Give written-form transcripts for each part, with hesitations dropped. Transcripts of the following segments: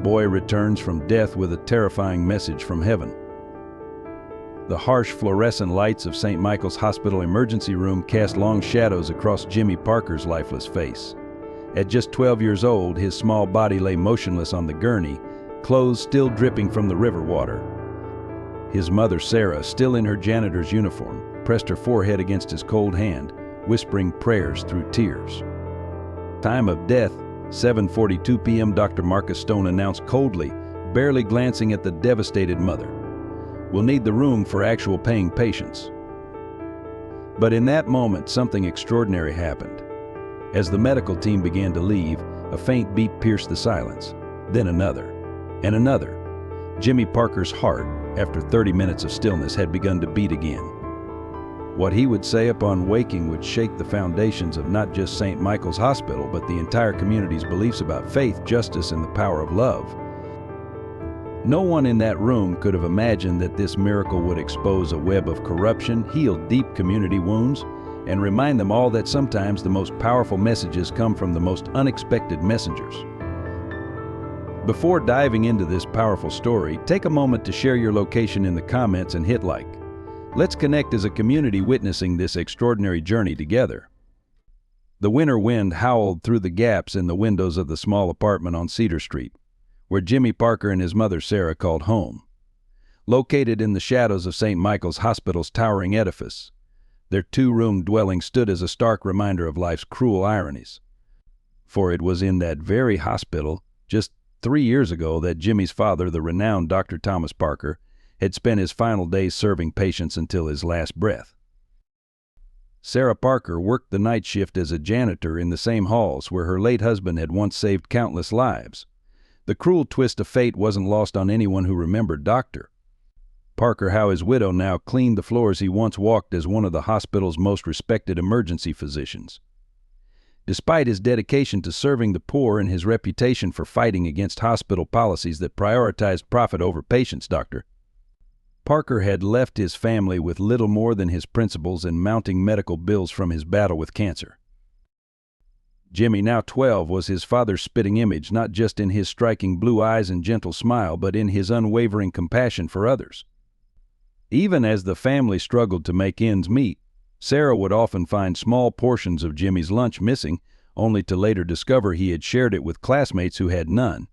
boy returns from death with a terrifying message from heaven. The harsh fluorescent lights of St. Michael's Hospital emergency room cast long shadows across Jimmy Parker's lifeless face. At just 12 years old, his small body lay motionless on the gurney, clothes still dripping from the river water. His mother, Sarah, still in her janitor's uniform, pressed her forehead against his cold hand, whispering prayers through tears. Time of death, 7:42 p.m., Dr. Marcus Stone announced coldly, barely glancing at the devastated mother. "We'll need the room for actual paying patients." But in that moment, something extraordinary happened. As the medical team began to leave, a faint beep pierced the silence. Then another, and another. Jimmy Parker's heart, after 30 minutes of stillness, had begun to beat again. What he would say upon waking would shake the foundations of not just St. Michael's Hospital, but the entire community's beliefs about faith, justice, and the power of love. No one in that room could have imagined that this miracle would expose a web of corruption, heal deep community wounds, and remind them all that sometimes the most powerful messages come from the most unexpected messengers. Before diving into this powerful story, take a moment to share your location in the comments and hit like. Let's connect as a community witnessing this extraordinary journey together. The winter wind howled through the gaps in the windows of the small apartment on Cedar Street, where Jimmy Parker and his mother Sarah called home. Located in the shadows of St. Michael's Hospital's towering edifice, their two-room dwelling stood as a stark reminder of life's cruel ironies. For it was in that very hospital, just 3 years ago, that Jimmy's father, the renowned Dr. Thomas Parker, had spent his final days serving patients until his last breath. Sarah Parker worked the night shift as a janitor in the same halls where her late husband had once saved countless lives. The cruel twist of fate wasn't lost on anyone who remembered Dr. Parker, how his widow now cleaned the floors he once walked as one of the hospital's most respected emergency physicians. Despite his dedication to serving the poor and his reputation for fighting against hospital policies that prioritized profit over patients, Dr. Parker had left his family with little more than his principles and mounting medical bills from his battle with cancer. Jimmy, now 12, was his father's spitting image, not just in his striking blue eyes and gentle smile, but in his unwavering compassion for others. Even as the family struggled to make ends meet, Sarah would often find small portions of Jimmy's lunch missing, only to later discover he had shared it with classmates who had none.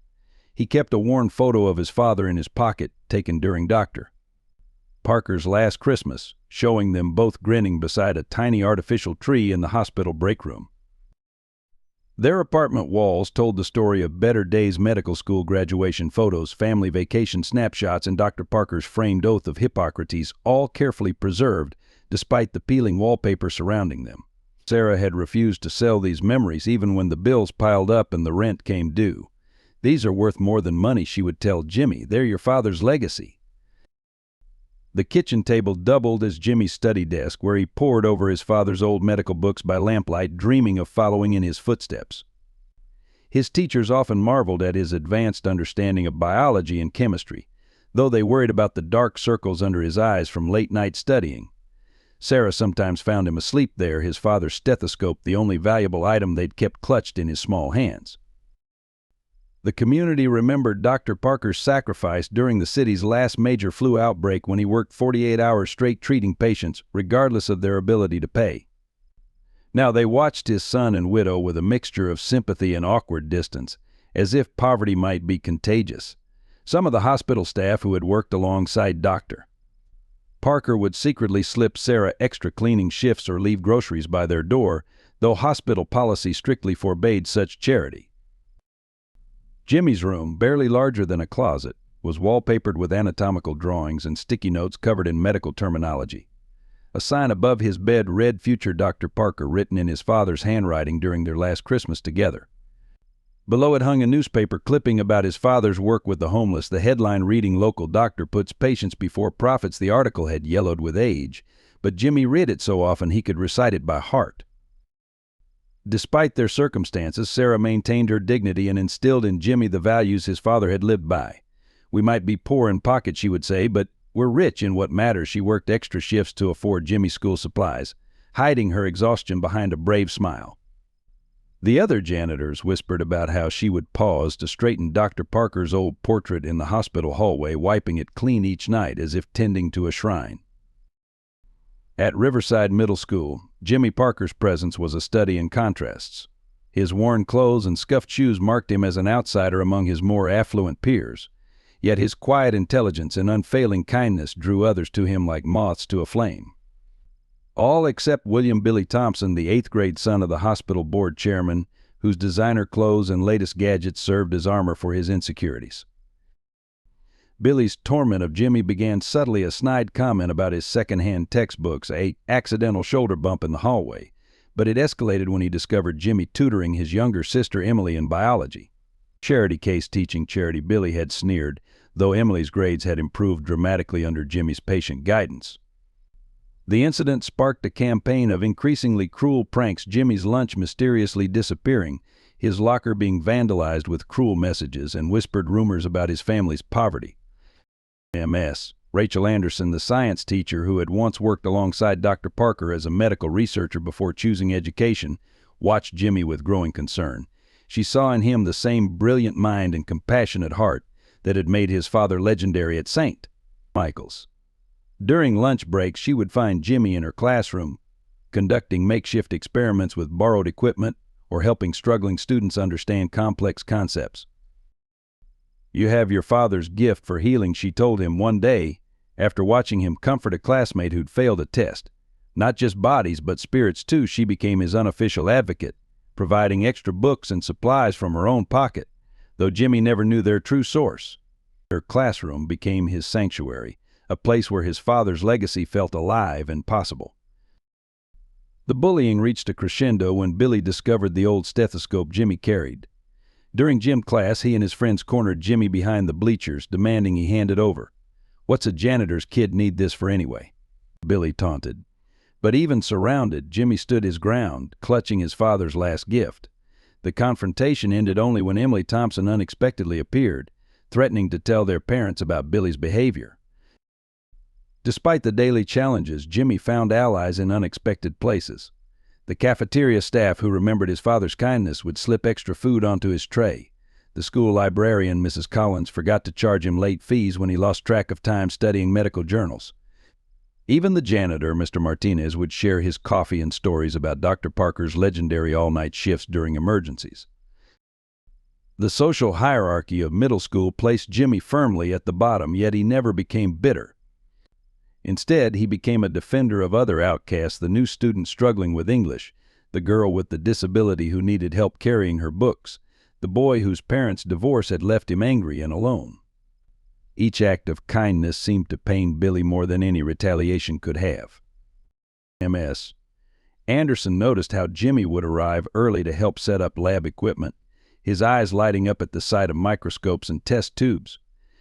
He kept a worn photo of his father in his pocket, taken during Dr. Parker's last Christmas, showing them both grinning beside a tiny artificial tree in the hospital break room. Their apartment walls told the story of better days, medical school graduation photos, family vacation snapshots, and Dr. Parker's framed oath of Hippocrates, all carefully preserved despite the peeling wallpaper surrounding them. Sarah had refused to sell these memories even when the bills piled up and the rent came due. "These are worth more than money," she would tell Jimmy. "They're your father's legacy." The kitchen table doubled as Jimmy's study desk, where he pored over his father's old medical books by lamplight, dreaming of following in his footsteps. His teachers often marveled at his advanced understanding of biology and chemistry, though they worried about the dark circles under his eyes from late-night studying. Sarah sometimes found him asleep there, his father's stethoscope the only valuable item they'd kept clutched in his small hands. The community remembered Dr. Parker's sacrifice during the city's last major flu outbreak, when he worked 48 hours straight treating patients, regardless of their ability to pay. Now they watched his son and widow with a mixture of sympathy and awkward distance, as if poverty might be contagious. Some of the hospital staff who had worked alongside Dr. Parker would secretly slip Sarah extra cleaning shifts or leave groceries by their door, though hospital policy strictly forbade such charity. Jimmy's room, barely larger than a closet, was wallpapered with anatomical drawings and sticky notes covered in medical terminology. A sign above his bed read "Future Dr. Parker," written in his father's handwriting during their last Christmas together. Below it hung a newspaper clipping about his father's work with the homeless, the headline reading, "Local doctor puts patients before profits." The article had yellowed with age, but Jimmy read it so often he could recite it by heart. Despite their circumstances, Sarah maintained her dignity and instilled in Jimmy the values his father had lived by. "We might be poor in pocket," she would say, "but we're rich in what matters." She worked extra shifts to afford Jimmy school supplies, hiding her exhaustion behind a brave smile. The other janitors whispered about how she would pause to straighten Dr. Parker's old portrait in the hospital hallway, wiping it clean each night as if tending to a shrine. At Riverside Middle School, Jimmy Parker's presence was a study in contrasts. His worn clothes and scuffed shoes marked him as an outsider among his more affluent peers, yet his quiet intelligence and unfailing kindness drew others to him like moths to a flame. All except William Billy Thompson, the 8th-grade son of the hospital board chairman, whose designer clothes and latest gadgets served as armor for his insecurities. Billy's torment of Jimmy began subtly a snide comment about his second-hand textbooks, an accidental shoulder bump in the hallway, but it escalated when he discovered Jimmy tutoring his younger sister Emily in biology. Charity case teaching Charity, Billy had sneered, though Emily's grades had improved dramatically under Jimmy's patient guidance. The incident sparked a campaign of increasingly cruel pranks, Jimmy's lunch mysteriously disappearing, his locker being vandalized with cruel messages, and whispered rumors about his family's poverty. Ms. Rachel Anderson, the science teacher who had once worked alongside Dr. Parker as a medical researcher before choosing education, watched Jimmy with growing concern. She saw in him the same brilliant mind and compassionate heart that had made his father legendary at St. Michael's. During lunch breaks, she would find Jimmy in her classroom, conducting makeshift experiments with borrowed equipment or helping struggling students understand complex concepts. "You have your father's gift for healing," she told him one day after watching him comfort a classmate who'd failed a test. Not just bodies, but spirits too. She became his unofficial advocate, providing extra books and supplies from her own pocket, though Jimmy never knew their true source. Her classroom became his sanctuary, a place where his father's legacy felt alive and possible. The bullying reached a crescendo when Billy discovered the old stethoscope Jimmy carried. During gym class, he and his friends cornered Jimmy behind the bleachers, demanding he hand it over. "What's a janitor's kid need this for anyway?" Billy taunted. But even surrounded, Jimmy stood his ground, clutching his father's last gift. The confrontation ended only when Emily Thompson unexpectedly appeared, threatening to tell their parents about Billy's behavior. Despite the daily challenges, Jimmy found allies in unexpected places. The cafeteria staff who remembered his father's kindness would slip extra food onto his tray. The school librarian, Mrs. Collins, forgot to charge him late fees when he lost track of time studying medical journals. Even the janitor, Mr. Martinez, would share his coffee and stories about Dr. Parker's legendary all-night shifts during emergencies. The social hierarchy of middle school placed Jimmy firmly at the bottom, yet he never became bitter. Instead, he became a defender of other outcasts, the new student struggling with English, the girl with the disability who needed help carrying her books, the boy whose parents' divorce had left him angry and alone. Each act of kindness seemed to pain Billy more than any retaliation could have. Ms. Anderson noticed how Jimmy would arrive early to help set up lab equipment, his eyes lighting up at the sight of microscopes and test tubes.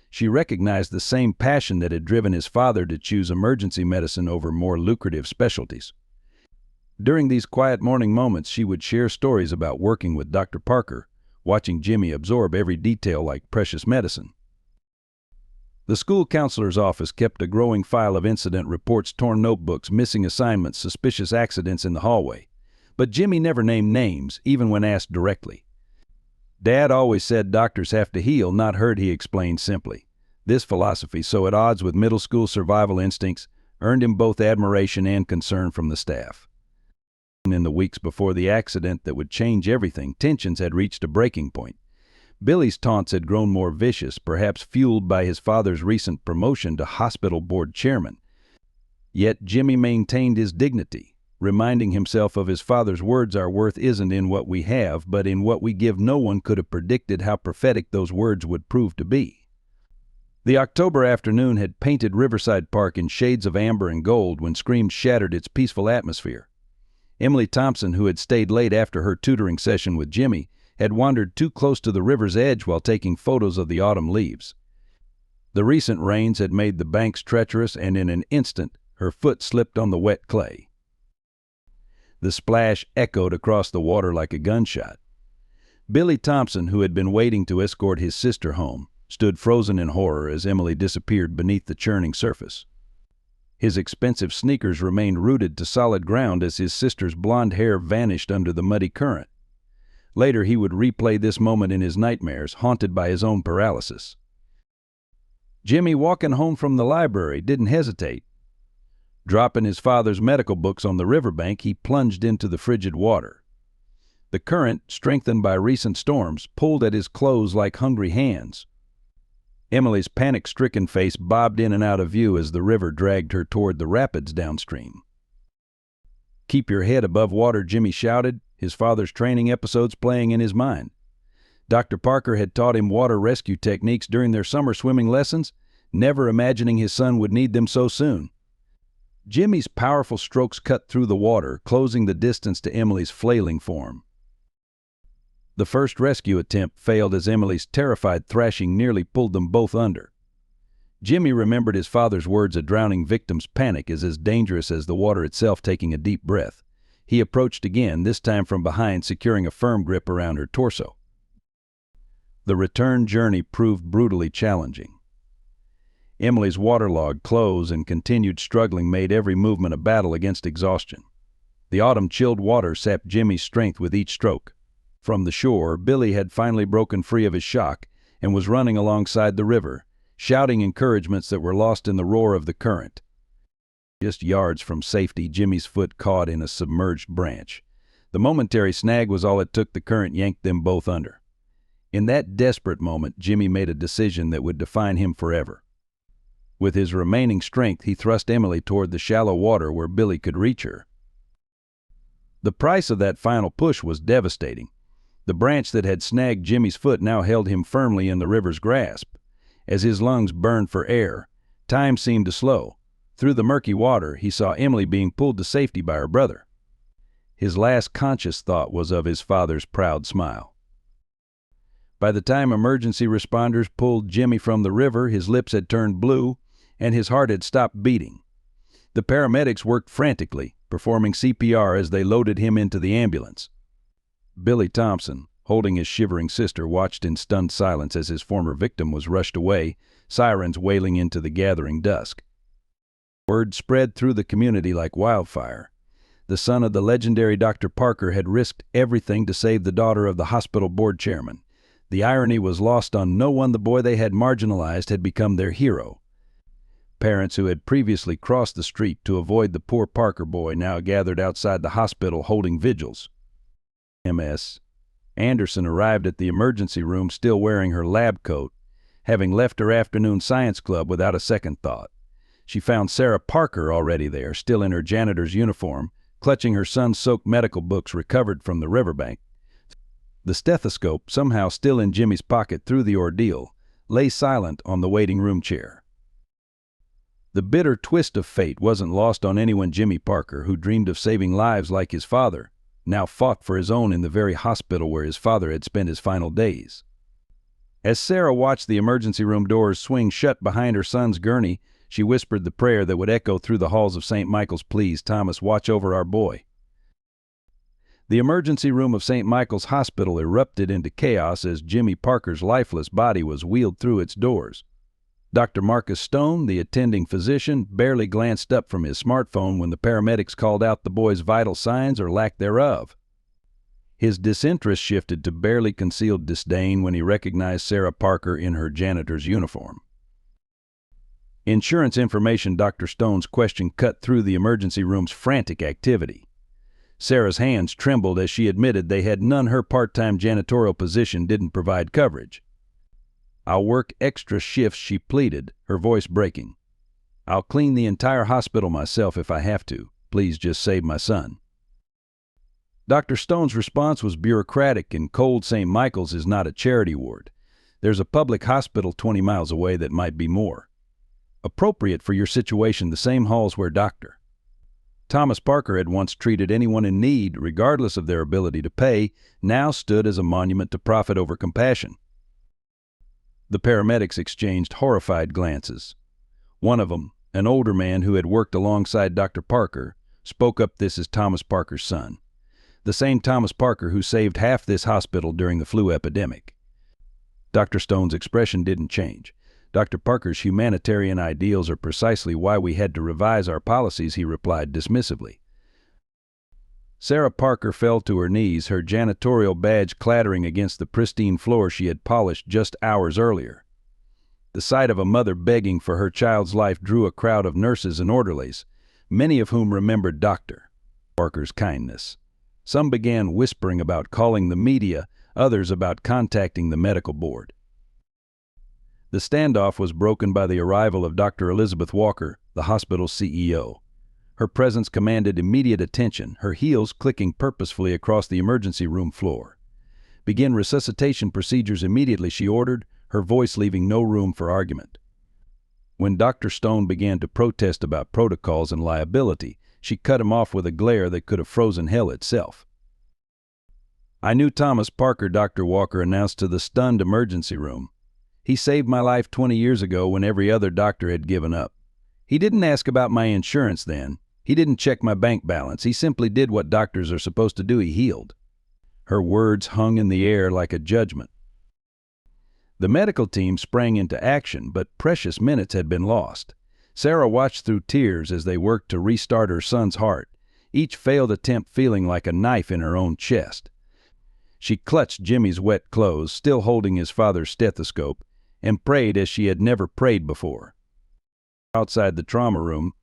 She recognized the same passion that had driven his father to choose emergency medicine over more lucrative specialties. During these quiet morning moments, she would share stories about working with Dr. Parker, watching Jimmy absorb every detail like precious medicine. The school counselor's office kept a growing file of incident reports, torn notebooks, missing assignments, suspicious accidents in the hallway. But Jimmy never named names, even when asked directly. "Dad always said doctors have to heal, not hurt," he explained simply. This philosophy, so at odds with middle school survival instincts, earned him both admiration and concern from the staff. In the weeks before the accident that would change everything, tensions had reached a breaking point. Billy's taunts had grown more vicious, perhaps fueled by his father's recent promotion to hospital board chairman. Yet Jimmy maintained his dignity, reminding himself of his father's words, "Our worth isn't in what we have, but in what we give." No one could have predicted how prophetic those words would prove to be. The October afternoon had painted Riverside Park in shades of amber and gold when screams shattered its peaceful atmosphere. Emily Thompson, who had stayed late after her tutoring session with Jimmy, had wandered too close to the river's edge while taking photos of the autumn leaves. The recent rains had made the banks treacherous, and in an instant her foot slipped on the wet clay. The splash echoed across the water like a gunshot. Billy Thompson, who had been waiting to escort his sister home, stood frozen in horror as Emily disappeared beneath the churning surface. His expensive sneakers remained rooted to solid ground as his sister's blonde hair vanished under the muddy current. Later, he would replay this moment in his nightmares, haunted by his own paralysis. Jimmy, walking home from the library, didn't hesitate. Dropping his father's medical books on the riverbank, he plunged into the frigid water. The current, strengthened by recent storms, pulled at his clothes like hungry hands. Emily's panic-stricken face bobbed in and out of view as the river dragged her toward the rapids downstream. "Keep your head above water," Jimmy shouted, his father's training episodes playing in his mind. Dr. Parker had taught him water rescue techniques during their summer swimming lessons, never imagining his son would need them so soon. Jimmy's powerful strokes cut through the water, closing the distance to Emily's flailing form. The first rescue attempt failed as Emily's terrified thrashing nearly pulled them both under. Jimmy remembered his father's words: a drowning victim's panic is as dangerous as the water itself. Taking a deep breath, he approached again, this time from behind, securing a firm grip around her torso. The return journey proved brutally challenging. Emily's waterlogged clothes and continued struggling made every movement a battle against exhaustion. The autumn-chilled water sapped Jimmy's strength with each stroke. From the shore, Billy had finally broken free of his shock and was running alongside the river, shouting encouragements that were lost in the roar of the current. Just yards from safety, Jimmy's foot caught in a submerged branch. The momentary snag was all it took. The current yanked them both under. In that desperate moment, Jimmy made a decision that would define him forever. With his remaining strength, he thrust Emily toward the shallow water where Billy could reach her. The price of that final push was devastating. The branch that had snagged Jimmy's foot now held him firmly in the river's grasp. As his lungs burned for air, time seemed to slow. Through the murky water, he saw Emily being pulled to safety by her brother. His last conscious thought was of his father's proud smile. By the time emergency responders pulled Jimmy from the river, his lips had turned blue and his heart had stopped beating. The paramedics worked frantically, performing CPR as they loaded him into the ambulance. Billy Thompson, holding his shivering sister, watched in stunned silence as his former victim was rushed away, sirens wailing into the gathering dusk. Word spread through the community like wildfire. The son of the legendary Dr. Parker had risked everything to save the daughter of the hospital board chairman. The irony was lost on no one. The boy they had marginalized had become their hero. Parents who had previously crossed the street to avoid the poor Parker boy now gathered outside the hospital holding vigils. Ms. Anderson arrived at the emergency room still wearing her lab coat, having left her afternoon science club without a second thought. She found Sarah Parker already there, still in her janitor's uniform, clutching her son's soaked medical books recovered from the riverbank. The stethoscope, somehow still in Jimmy's pocket through the ordeal, lay silent on the waiting room chair. The bitter twist of fate wasn't lost on anyone. Jimmy Parker, who dreamed of saving lives like his father, now fought for his own in the very hospital where his father had spent his final days. As Sarah watched the emergency room doors swing shut behind her son's gurney, she whispered the prayer that would echo through the halls of St. Michael's. "Please, Thomas, watch over our boy." The emergency room of St. Michael's Hospital erupted into chaos as Jimmy Parker's lifeless body was wheeled through its doors. Dr. Marcus Stone, the attending physician, barely glanced up from his smartphone when the paramedics called out the boy's vital signs or lack thereof. His disinterest shifted to barely concealed disdain when he recognized Sarah Parker in her janitor's uniform. Insurance information. Dr. Stone's question cut through the emergency room's frantic activity. Sarah's hands trembled as she admitted they had none. Her part-time janitorial position didn't provide coverage. "I'll work extra shifts," she pleaded, her voice breaking. "I'll clean the entire hospital myself if I have to. Please just save my son." Dr. Stone's response was bureaucratic and cold. "St. Michael's is not a charity ward. There's a public hospital 20 miles away that might be more appropriate for your situation. The same halls where Dr. Thomas Parker had once treated anyone in need, regardless of their ability to pay, now stood as a monument to profit over compassion." The paramedics exchanged horrified glances. One of them, an older man who had worked alongside Dr. Parker, spoke up. "This is Thomas Parker's son. The same Thomas Parker who saved half this hospital during the flu epidemic." Dr. Stone's expression didn't change. "Dr. Parker's humanitarian ideals are precisely why we had to revise our policies," he replied dismissively. Sarah Parker fell to her knees, her janitorial badge clattering against the pristine floor she had polished just hours earlier. The sight of a mother begging for her child's life drew a crowd of nurses and orderlies, many of whom remembered Dr. Parker's kindness. Some began whispering about calling the media, others about contacting the medical board. The standoff was broken by the arrival of Dr. Elizabeth Walker, the hospital's CEO. Her presence commanded immediate attention, her heels clicking purposefully across the emergency room floor. "Begin resuscitation procedures immediately," she ordered, her voice leaving no room for argument. When Dr. Stone began to protest about protocols and liability, she cut him off with a glare that could have frozen hell itself. "I knew Thomas Parker," Dr. Walker announced to the stunned emergency room. "He saved my life 20 years ago when every other doctor had given up. He didn't ask about my insurance then. He didn't check my bank balance. He simply did what doctors are supposed to do. He healed." Her words hung in the air like a judgment. The medical team sprang into action, but precious minutes had been lost. Sarah watched through tears as they worked to restart her son's heart, each failed attempt feeling like a knife in her own chest. She clutched Jimmy's wet clothes, still holding his father's stethoscope, and prayed as she had never prayed before. Outside the trauma room,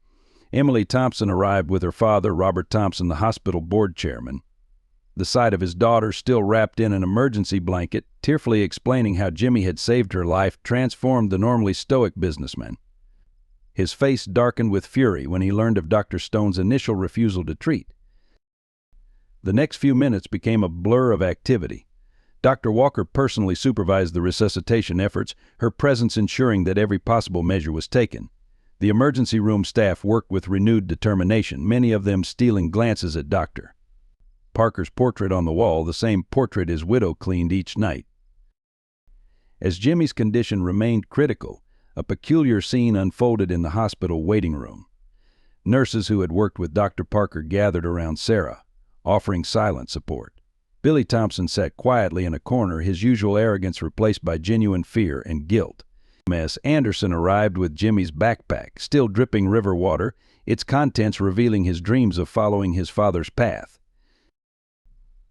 Emily Thompson arrived with her father, Robert Thompson, the hospital board chairman. The sight of his daughter, still wrapped in an emergency blanket, tearfully explaining how Jimmy had saved her life, transformed the normally stoic businessman. His face darkened with fury when he learned of Dr. Stone's initial refusal to treat. The next few minutes became a blur of activity. Dr. Walker personally supervised the resuscitation efforts, her presence ensuring that every possible measure was taken. The emergency room staff worked with renewed determination, many of them stealing glances at Dr. Parker's portrait on the wall, the same portrait his widow cleaned each night. As Jimmy's condition remained critical, a peculiar scene unfolded in the hospital waiting room. Nurses who had worked with Dr. Parker gathered around Sarah, offering silent support. Billy Thompson sat quietly in a corner, his usual arrogance replaced by genuine fear and guilt. M.S. Anderson arrived with Jimmy's backpack, still dripping river water, its contents revealing his dreams of following his father's path.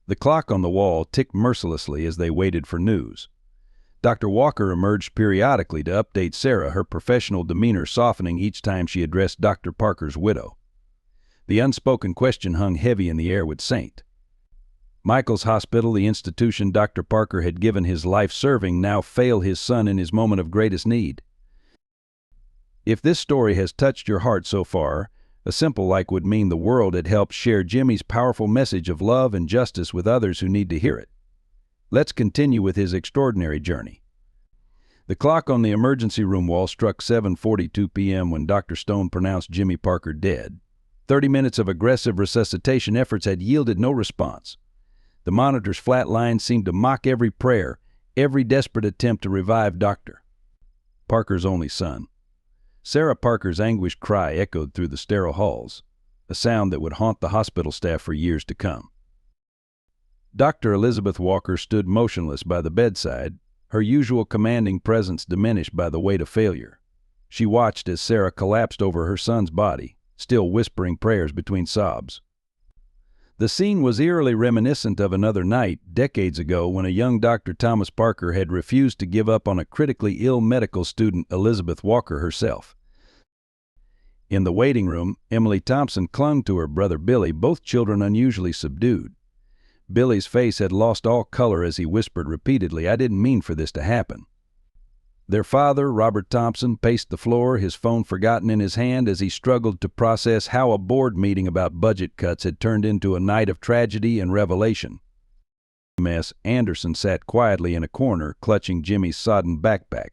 The clock on the wall ticked mercilessly as they waited for news. Dr. Walker emerged periodically to update Sarah, her professional demeanor softening each time she addressed Dr. Parker's widow. The unspoken question hung heavy in the air with St. Michael's Hospital, the institution Dr. Parker had given his life serving, now failed his son in his moment of greatest need. If this story has touched your heart so far, a simple like would mean the world. It helps share Jimmy's powerful message of love and justice with others who need to hear it. Let's continue with his extraordinary journey. The clock on the emergency room wall struck 7:42 p.m. when Dr. Stone pronounced Jimmy Parker dead. 30 minutes of aggressive resuscitation efforts had yielded no response. The monitor's flat line seemed to mock every prayer, every desperate attempt to revive Dr. Parker's only son. Sarah Parker's anguished cry echoed through the sterile halls, a sound that would haunt the hospital staff for years to come. Dr. Elizabeth Walker stood motionless by the bedside, her usual commanding presence diminished by the weight of failure. She watched as Sarah collapsed over her son's body, still whispering prayers between sobs. The scene was eerily reminiscent of another night, decades ago, when a young Dr. Thomas Parker had refused to give up on a critically ill medical student, Elizabeth Walker herself. In the waiting room, Emily Thompson clung to her brother Billy, both children unusually subdued. Billy's face had lost all color as he whispered repeatedly, "I didn't mean for this to happen." Their father, Robert Thompson, paced the floor, his phone forgotten in his hand as he struggled to process how a board meeting about budget cuts had turned into a night of tragedy and revelation. M.S. Anderson sat quietly in a corner, clutching Jimmy's sodden backpack.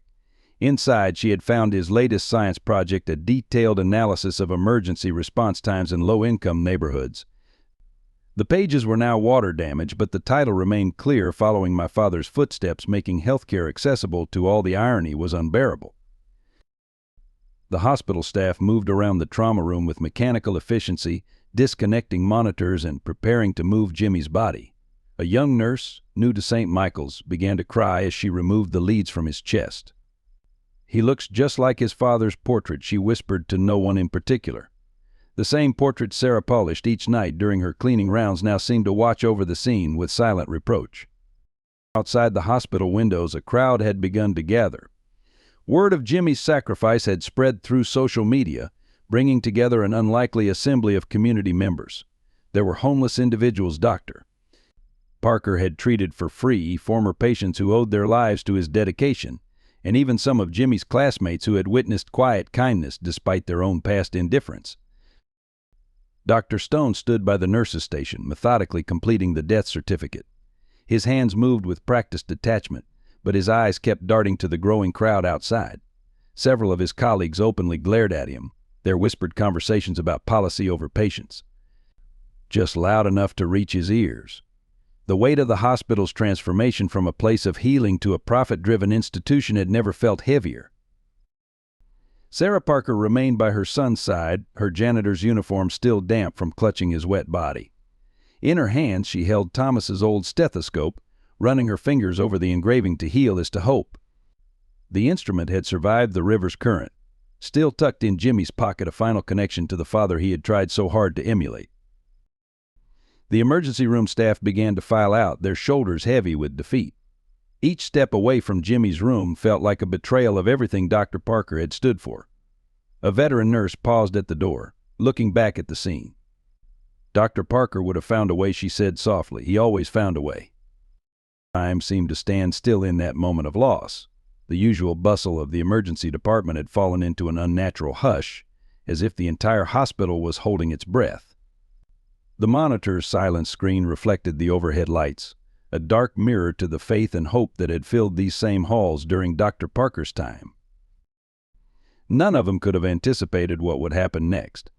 Inside, she had found his latest science project, a detailed analysis of emergency response times in low-income neighborhoods. The pages were now water damaged, but the title remained clear, "Following My Father's Footsteps, Making Healthcare Accessible to All." The irony was unbearable. The hospital staff moved around the trauma room with mechanical efficiency, disconnecting monitors and preparing to move Jimmy's body. A young nurse, new to St. Michael's, began to cry as she removed the leads from his chest. "He looks just like his father's portrait," she whispered to no one in particular. The same portrait Sarah polished each night during her cleaning rounds now seemed to watch over the scene with silent reproach. Outside the hospital windows, a crowd had begun to gather. Word of Jimmy's sacrifice had spread through social media, bringing together an unlikely assembly of community members. There were homeless individuals Dr. Parker had treated for free, former patients who owed their lives to his dedication, and even some of Jimmy's classmates who had witnessed quiet kindness despite their own past indifference. Dr. Stone stood by the nurse's station, methodically completing the death certificate. His hands moved with practiced detachment, but his eyes kept darting to the growing crowd outside. Several of his colleagues openly glared at him, their whispered conversations about policy over patients, just loud enough to reach his ears. The weight of the hospital's transformation from a place of healing to a profit-driven institution had never felt heavier. Sarah Parker remained by her son's side, her janitor's uniform still damp from clutching his wet body. In her hands she held Thomas's old stethoscope, running her fingers over the engraving "To heal is to hope." The instrument had survived the river's current, still tucked in Jimmy's pocket, a final connection to the father he had tried so hard to emulate. The emergency room staff began to file out, their shoulders heavy with defeat. Each step away from Jimmy's room felt like a betrayal of everything Dr. Parker had stood for. A veteran nurse paused at the door, looking back at the scene. "Dr. Parker would have found a way," she said softly. "He always found a way." Time seemed to stand still in that moment of loss. The usual bustle of the emergency department had fallen into an unnatural hush, as if the entire hospital was holding its breath. The monitor's silent screen reflected the overhead lights, a dark mirror to the faith and hope that had filled these same halls during Dr. Parker's time. None of them could have anticipated what would happen next.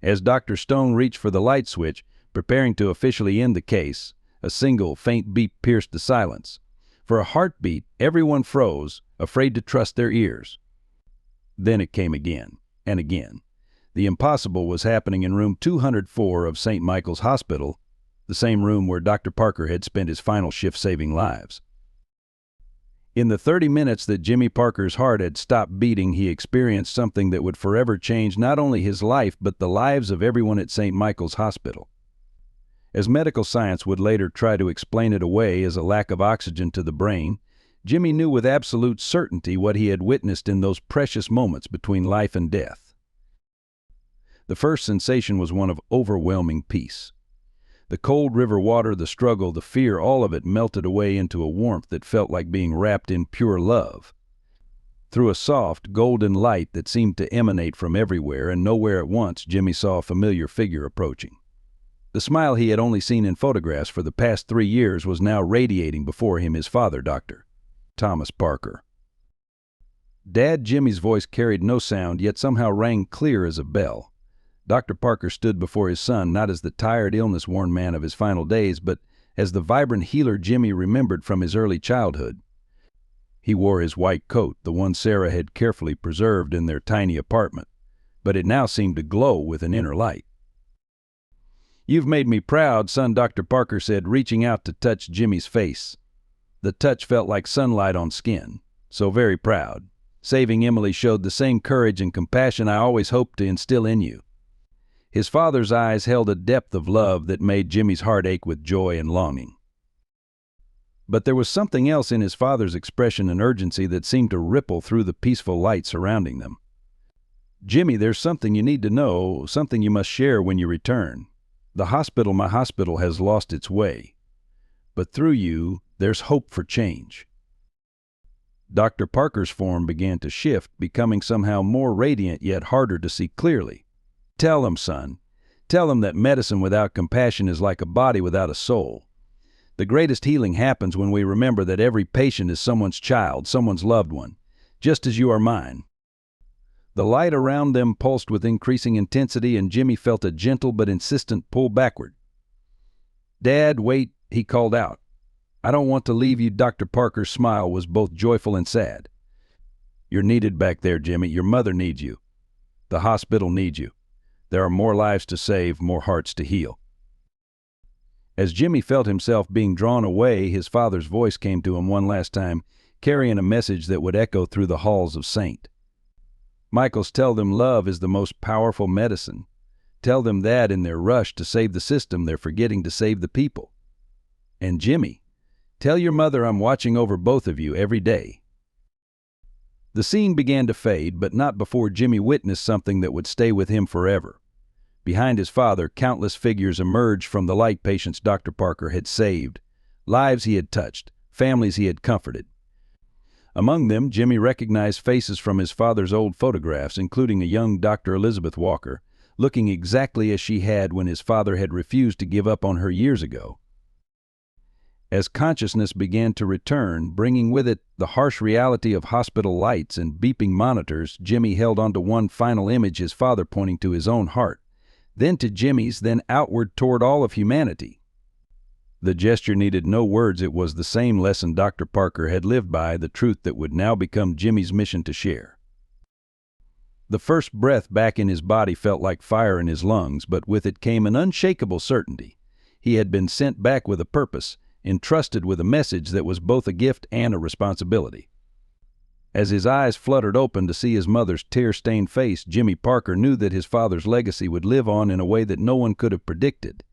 As Dr. Stone reached for the light switch, preparing to officially end the case, a single, faint beep pierced the silence. For a heartbeat, everyone froze, afraid to trust their ears. Then it came again, and again. The impossible was happening in room 204 of St. Michael's Hospital, the same room where Dr. Parker had spent his final shift saving lives. In the 30 minutes that Jimmy Parker's heart had stopped beating, he experienced something that would forever change not only his life but the lives of everyone at St. Michael's Hospital. As medical science would later try to explain it away as a lack of oxygen to the brain, Jimmy knew with absolute certainty what he had witnessed in those precious moments between life and death. The first sensation was one of overwhelming peace. The cold river water, the struggle, the fear, all of it melted away into a warmth that felt like being wrapped in pure love. Through a soft, golden light that seemed to emanate from everywhere and nowhere at once, Jimmy saw a familiar figure approaching. The smile he had only seen in photographs for the past 3 years was now radiating before him, his father, Dr. Thomas Parker. "Dad," Jimmy's voice carried no sound, yet somehow rang clear as a bell. Dr. Parker stood before his son, not as the tired, illness-worn man of his final days, but as the vibrant healer Jimmy remembered from his early childhood. He wore his white coat, the one Sarah had carefully preserved in their tiny apartment, but it now seemed to glow with an inner light. "You've made me proud, son," Dr. Parker said, reaching out to touch Jimmy's face. The touch felt like sunlight on skin. "So very proud. Saving Emily showed the same courage and compassion I always hoped to instill in you." His father's eyes held a depth of love that made Jimmy's heart ache with joy and longing. But there was something else in his father's expression and urgency that seemed to ripple through the peaceful light surrounding them. "Jimmy, there's something you need to know, something you must share when you return. The hospital, my hospital, has lost its way. But through you, there's hope for change." Dr. Parker's form began to shift, becoming somehow more radiant yet harder to see clearly. "Tell them, son. Tell them that medicine without compassion is like a body without a soul. The greatest healing happens when we remember that every patient is someone's child, someone's loved one, just as you are mine." The light around them pulsed with increasing intensity, and Jimmy felt a gentle but insistent pull backward. "Dad, wait," he called out. "I don't want to leave you." Dr. Parker's smile was both joyful and sad. "You're needed back there, Jimmy. Your mother needs you. The hospital needs you. There are more lives to save, more hearts to heal." As Jimmy felt himself being drawn away, his father's voice came to him one last time, carrying a message that would echo through the halls of St. Michael's. "Tell them love is the most powerful medicine. tell them that in their rush to save the system, they're forgetting to save the people. And Jimmy, tell your mother I'm watching over both of you every day. The scene began to fade, but not before Jimmy witnessed something that would stay with him forever. Behind his father, countless figures emerged from the light patients Dr. Parker had saved, lives he had touched, families he had comforted. Among them, Jimmy recognized faces from his father's old photographs, including a young Dr. Elizabeth Walker, looking exactly as she had when his father had refused to give up on her years ago. As consciousness began to return, bringing with it the harsh reality of hospital lights and beeping monitors, Jimmy held onto one final image, his father pointing to his own heart, then to Jimmy's, then outward toward all of humanity. The gesture needed no words. It was the same lesson Dr. Parker had lived by, the truth that would now become Jimmy's mission to share. The first breath back in his body felt like fire in his lungs, but with it came an unshakable certainty. He had been sent back with a purpose, entrusted with a message that was both a gift and a responsibility. As his eyes fluttered open to see his mother's tear-stained face, Jimmy Parker knew that his father's legacy would live on in a way that no one could have predicted.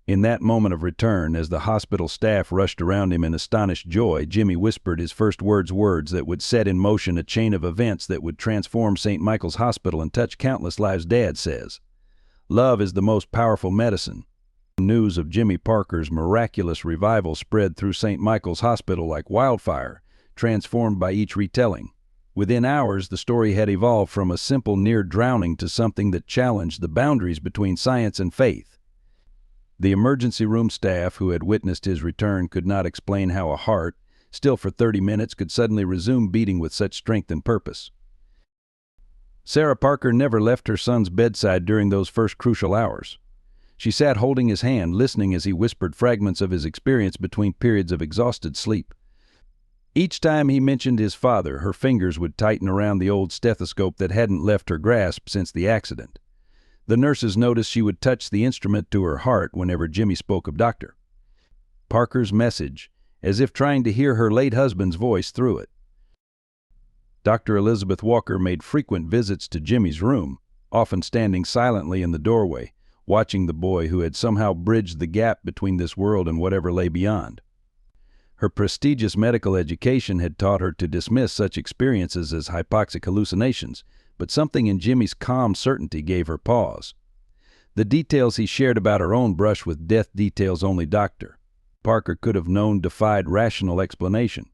In that moment of return, as the hospital staff rushed around him in astonished joy, Jimmy whispered his first words that would set in motion a chain of events that would transform St. Michael's Hospital and touch countless lives. Dad says, "Love is the most powerful medicine." News of Jimmy Parker's miraculous revival spread through St. Michael's Hospital like wildfire, transformed by each retelling. Within hours, the story had evolved from a simple near drowning to something that challenged the boundaries between science and faith. The emergency room staff who had witnessed his return could not explain how a heart, still for 30 minutes, could suddenly resume beating with such strength and purpose. Sarah Parker never left her son's bedside during those first crucial hours. She sat holding his hand, listening as he whispered fragments of his experience between periods of exhausted sleep. Each time he mentioned his father, her fingers would tighten around the old stethoscope that hadn't left her grasp since the accident. The nurses noticed she would touch the instrument to her heart whenever Jimmy spoke of Dr. Parker's message, as if trying to hear her late husband's voice through it. Dr. Elizabeth Walker made frequent visits to Jimmy's room, often standing silently in the doorway, watching the boy who had somehow bridged the gap between this world and whatever lay beyond. Her prestigious medical education had taught her to dismiss such experiences as hypoxic hallucinations, but something in Jimmy's calm certainty gave her pause. The details he shared about her own brush with death, details only Dr. Parker could have known, defied rational explanation.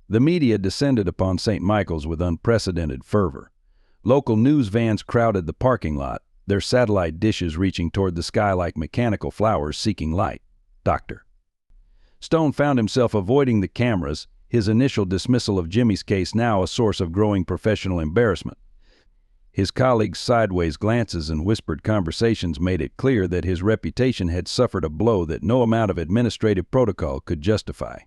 The media descended upon St. Michael's with unprecedented fervor. Local news vans crowded the parking lot, their satellite dishes reaching toward the sky like mechanical flowers seeking light. Dr. Stone found himself avoiding the cameras, his initial dismissal of Jimmy's case now a source of growing professional embarrassment. His colleagues' sideways glances and whispered conversations made it clear that his reputation had suffered a blow that no amount of administrative protocol could justify.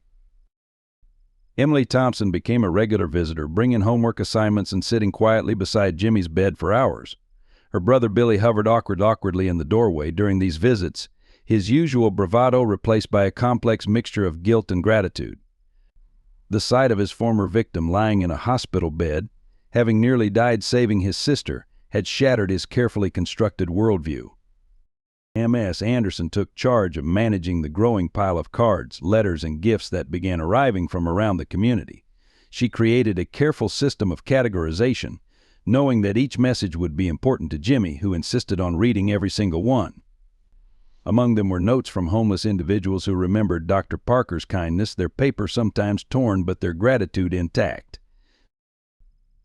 Emily Thompson became a regular visitor, bringing homework assignments and sitting quietly beside Jimmy's bed for hours. Her brother Billy hovered awkwardly in the doorway during these visits, his usual bravado replaced by a complex mixture of guilt and gratitude. The sight of his former victim lying in a hospital bed, having nearly died saving his sister, had shattered his carefully constructed worldview. Ms. Anderson took charge of managing the growing pile of cards, letters, and gifts that began arriving from around the community. She created a careful system of categorization, knowing that each message would be important to Jimmy, who insisted on reading every single one. Among them were notes from homeless individuals who remembered Dr. Parker's kindness, their paper sometimes torn but their gratitude intact.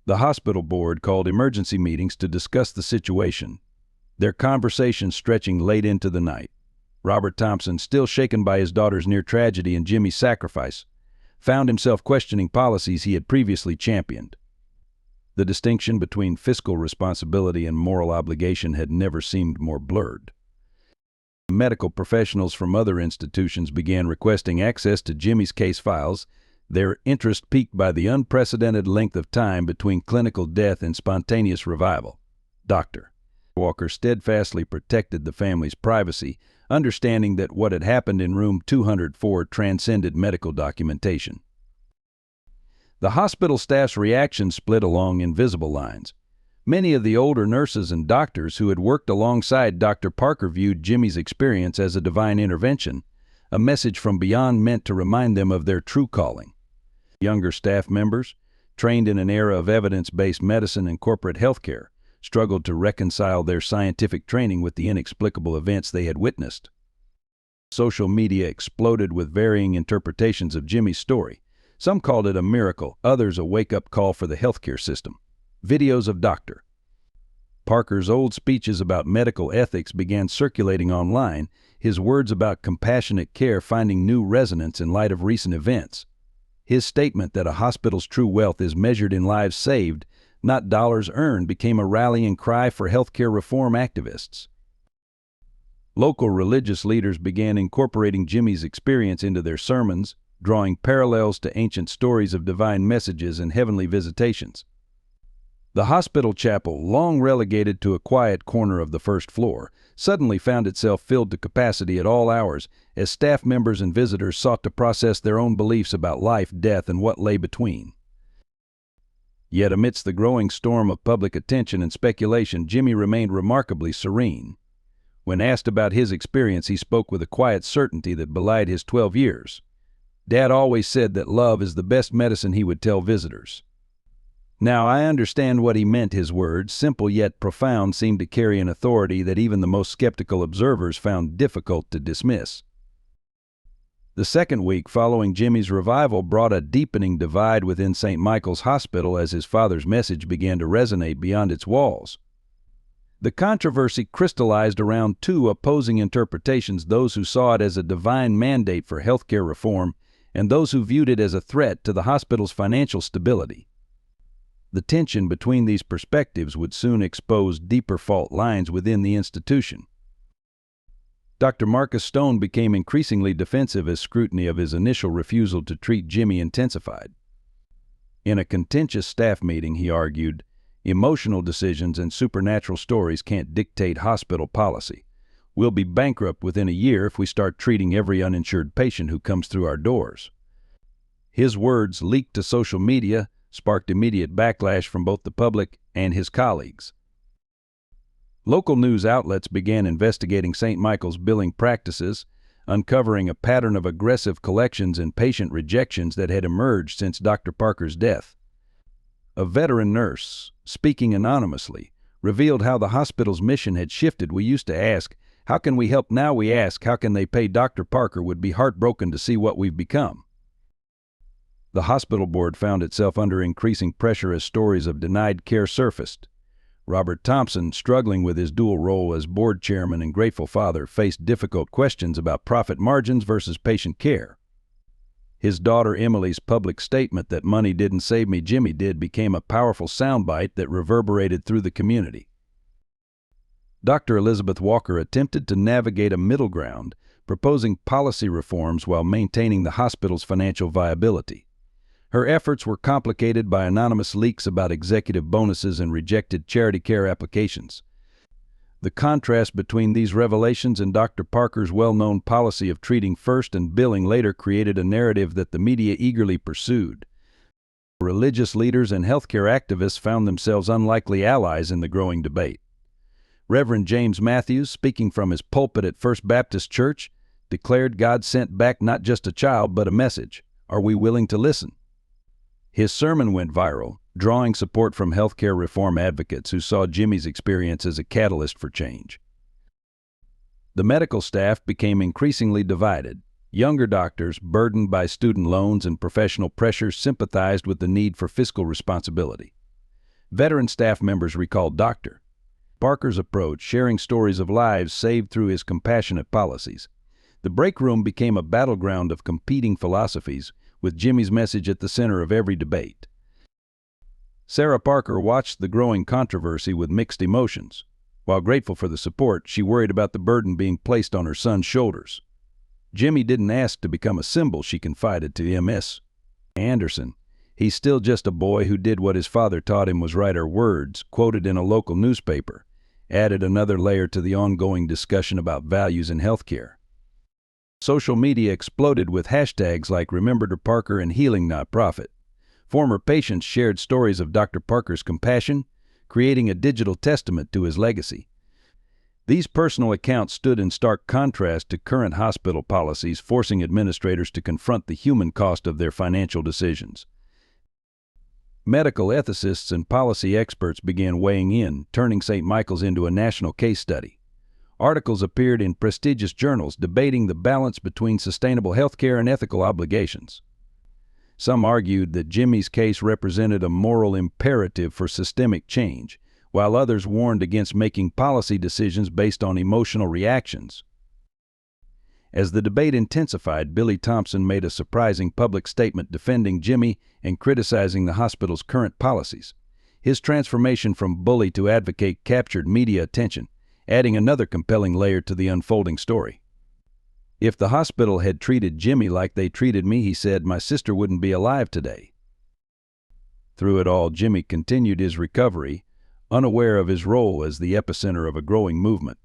The hospital board called emergency meetings to discuss the situation, their conversations stretching late into the night. Robert Thompson, still shaken by his daughter's near tragedy and Jimmy's sacrifice, found himself questioning policies he had previously championed. The distinction between fiscal responsibility and moral obligation had never seemed more blurred. Medical professionals from other institutions began requesting access to Jimmy's case files, their interest piqued by the unprecedented length of time between clinical death and spontaneous revival. Dr. Walker steadfastly protected the family's privacy, understanding that what had happened in room 204 transcended medical documentation. The hospital staff's reaction split along invisible lines. Many of the older nurses and doctors who had worked alongside Dr. Parker viewed Jimmy's experience as a divine intervention, a message from beyond meant to remind them of their true calling. Younger staff members, trained in an era of evidence-based medicine and corporate healthcare, struggled to reconcile their scientific training with the inexplicable events they had witnessed. Social media exploded with varying interpretations of Jimmy's story. Some called it a miracle, others a wake-up call for the healthcare system. Videos of Dr. Parker's old speeches about medical ethics began circulating online, his words about compassionate care finding new resonance in light of recent events. His statement that a hospital's true wealth is measured in lives saved, not dollars earned, became a rallying cry for healthcare reform activists. Local religious leaders began incorporating Jimmy's experience into their sermons, drawing parallels to ancient stories of divine messages and heavenly visitations. The hospital chapel, long relegated to a quiet corner of the first floor, suddenly found itself filled to capacity at all hours as staff members and visitors sought to process their own beliefs about life, death, and what lay between. Yet amidst the growing storm of public attention and speculation, Jimmy remained remarkably serene. When asked about his experience, he spoke with a quiet certainty that belied his 12 years. Dad always said that love is the best medicine, he would tell visitors. Now, I understand what he meant. His words, simple yet profound, seemed to carry an authority that even the most skeptical observers found difficult to dismiss. The second week following Jimmy's revival brought a deepening divide within St. Michael's Hospital as his father's message began to resonate beyond its walls. The controversy crystallized around two opposing interpretations: those who saw it as a divine mandate for healthcare reform and those who viewed it as a threat to the hospital's financial stability. The tension between these perspectives would soon expose deeper fault lines within the institution. Dr. Marcus Stone became increasingly defensive as scrutiny of his initial refusal to treat Jimmy intensified. In a contentious staff meeting, he argued, "Emotional decisions and supernatural stories can't dictate hospital policy. We'll be bankrupt within a year if we start treating every uninsured patient who comes through our doors." His words, leaked to social media, sparked immediate backlash from both the public and his colleagues. Local news outlets began investigating St. Michael's billing practices, uncovering a pattern of aggressive collections and patient rejections that had emerged since Dr. Parker's death. A veteran nurse, speaking anonymously, revealed how the hospital's mission had shifted. "We used to ask, 'How can we help?' Now we ask, 'How can they pay?' Dr. Parker would be heartbroken to see what we've become." The hospital board found itself under increasing pressure as stories of denied care surfaced. Robert Thompson, struggling with his dual role as board chairman and grateful father, faced difficult questions about profit margins versus patient care. His daughter Emily's public statement that "money didn't save me, Jimmy did" became a powerful soundbite that reverberated through the community. Dr. Elizabeth Walker attempted to navigate a middle ground, proposing policy reforms while maintaining the hospital's financial viability. Her efforts were complicated by anonymous leaks about executive bonuses and rejected charity care applications. The contrast between these revelations and Dr. Parker's well-known policy of treating first and billing later created a narrative that the media eagerly pursued. Religious leaders and healthcare activists found themselves unlikely allies in the growing debate. Reverend James Matthews, speaking from his pulpit at First Baptist Church, declared God sent back not just a child but a message. Are we willing to listen? His sermon went viral, drawing support from healthcare reform advocates who saw Jimmy's experience as a catalyst for change. The medical staff became increasingly divided. Younger doctors, burdened by student loans and professional pressures, sympathized with the need for fiscal responsibility. Veteran staff members recalled Dr. Parker's approach, sharing stories of lives saved through his compassionate policies. The break room became a battleground of competing philosophies, with Jimmy's message at the center of every debate. Sarah Parker watched the growing controversy with mixed emotions. While grateful for the support, she worried about the burden being placed on her son's shoulders. "Jimmy didn't ask to become a symbol," she confided to M.S. Anderson. "He's still just a boy who did what his father taught him was right." Her words, quoted in a local newspaper, added another layer to the ongoing discussion about values in healthcare. Social media exploded with hashtags like "Remember Dr. Parker" and "Healing Not Profit." Former patients shared stories of Dr. Parker's compassion, creating a digital testament to his legacy. These personal accounts stood in stark contrast to current hospital policies, forcing administrators to confront the human cost of their financial decisions. Medical ethicists and policy experts began weighing in, turning St. Michael's into a national case study. Articles appeared in prestigious journals debating the balance between sustainable healthcare and ethical obligations. Some argued that Jimmy's case represented a moral imperative for systemic change, while others warned against making policy decisions based on emotional reactions. As the debate intensified, Billy Thompson made a surprising public statement defending Jimmy and criticizing the hospital's current policies. His transformation from bully to advocate captured media attention, adding another compelling layer to the unfolding story. "If the hospital had treated Jimmy like they treated me," he said, "my sister wouldn't be alive today." Through it all, Jimmy continued his recovery, unaware of his role as the epicenter of a growing movement.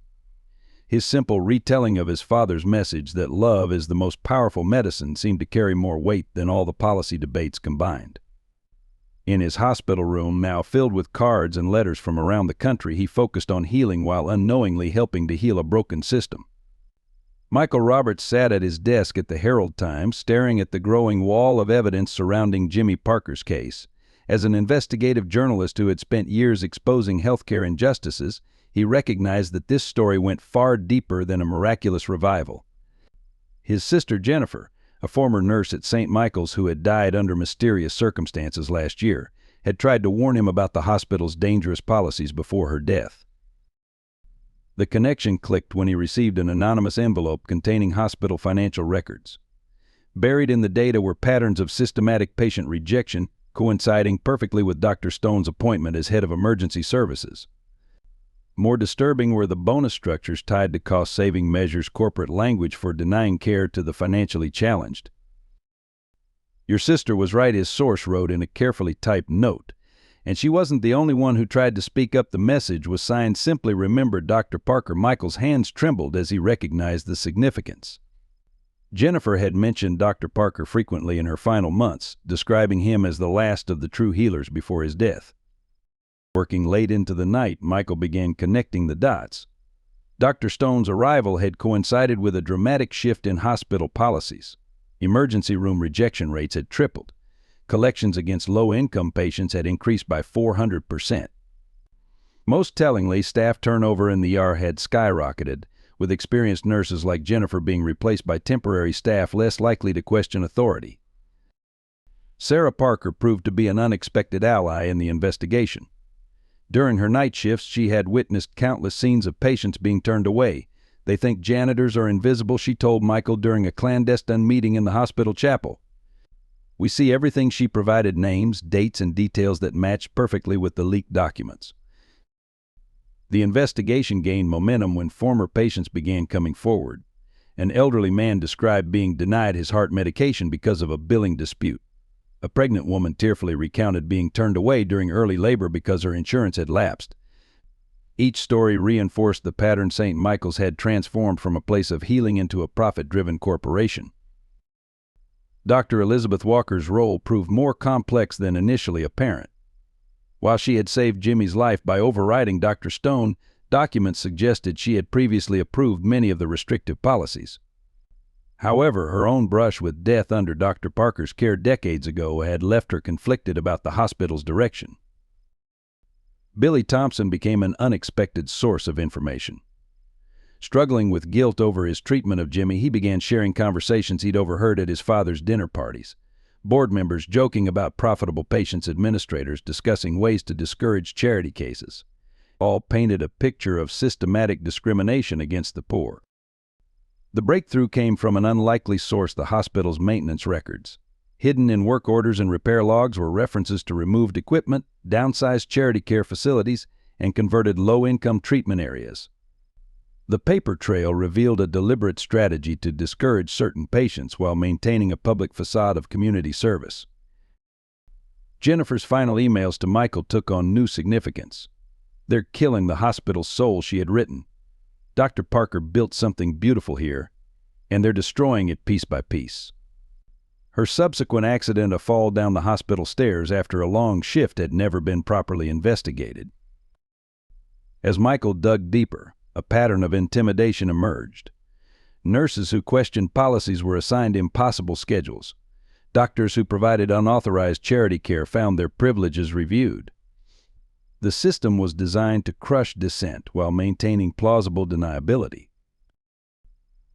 His simple retelling of his father's message that love is the most powerful medicine seemed to carry more weight than all the policy debates combined. In his hospital room, now filled with cards and letters from around the country, he focused on healing while unknowingly helping to heal a broken system. Michael Roberts sat at his desk at the Herald-Times, staring at the growing wall of evidence surrounding Jimmy Parker's case. As an investigative journalist who had spent years exposing healthcare injustices, he recognized that this story went far deeper than a miraculous revival. His sister Jennifer, a former nurse at St. Michael's who had died under mysterious circumstances last year, had tried to warn him about the hospital's dangerous policies before her death. The connection clicked when he received an anonymous envelope containing hospital financial records. Buried in the data were patterns of systematic patient rejection, coinciding perfectly with Dr. Stone's appointment as head of emergency services. More disturbing were the bonus structures tied to cost-saving measures, corporate language for denying care to the financially challenged. "Your sister was right," his source wrote in a carefully typed note, "and she wasn't the only one who tried to speak up." The message was signed "Simply Remember Dr. Parker." Michael's hands trembled as he recognized the significance. Jennifer had mentioned Dr. Parker frequently in her final months, describing him as the last of the true healers before his death. Working late into the night, Michael began connecting the dots. Dr. Stone's arrival had coincided with a dramatic shift in hospital policies. Emergency room rejection rates had tripled. Collections against low-income patients had increased by 400%. Most tellingly, staff turnover in the ER had skyrocketed, with experienced nurses like Jennifer being replaced by temporary staff less likely to question authority. Sarah Parker proved to be an unexpected ally in the investigation. During her night shifts, she had witnessed countless scenes of patients being turned away. "They think janitors are invisible," she told Michael during a clandestine meeting in the hospital chapel. We see everything. She provided names, dates, and details that matched perfectly with the leaked documents. The investigation gained momentum when former patients began coming forward. An elderly man described being denied his heart medication because of a billing dispute. A pregnant woman tearfully recounted being turned away during early labor because her insurance had lapsed. Each story reinforced the pattern. St. Michael's had transformed from a place of healing into a profit-driven corporation. Dr. Elizabeth Walker's role proved more complex than initially apparent. While she had saved Jimmy's life by overriding Dr. Stone, documents suggested she had previously approved many of the restrictive policies. However, her own brush with death under Dr. Parker's care decades ago had left her conflicted about the hospital's direction. Billy Thompson became an unexpected source of information. Struggling with guilt over his treatment of Jimmy, he began sharing conversations he'd overheard at his father's dinner parties. Board members joking about profitable patients, administrators discussing ways to discourage charity cases. All painted a picture of systematic discrimination against the poor. The breakthrough came from an unlikely source: the hospital's maintenance records. Hidden in work orders and repair logs were references to removed equipment, downsized charity care facilities, and converted low-income treatment areas. The paper trail revealed a deliberate strategy to discourage certain patients while maintaining a public facade of community service. Jennifer's final emails to Michael took on new significance. "They're killing the hospital's soul," she had written. "Dr. Parker built something beautiful here, and they're destroying it piece by piece." Her subsequent accident, a fall down the hospital stairs after a long shift, had never been properly investigated. As Michael dug deeper, a pattern of intimidation emerged. Nurses who questioned policies were assigned impossible schedules. Doctors who provided unauthorized charity care found their privileges reviewed. The system was designed to crush dissent while maintaining plausible deniability.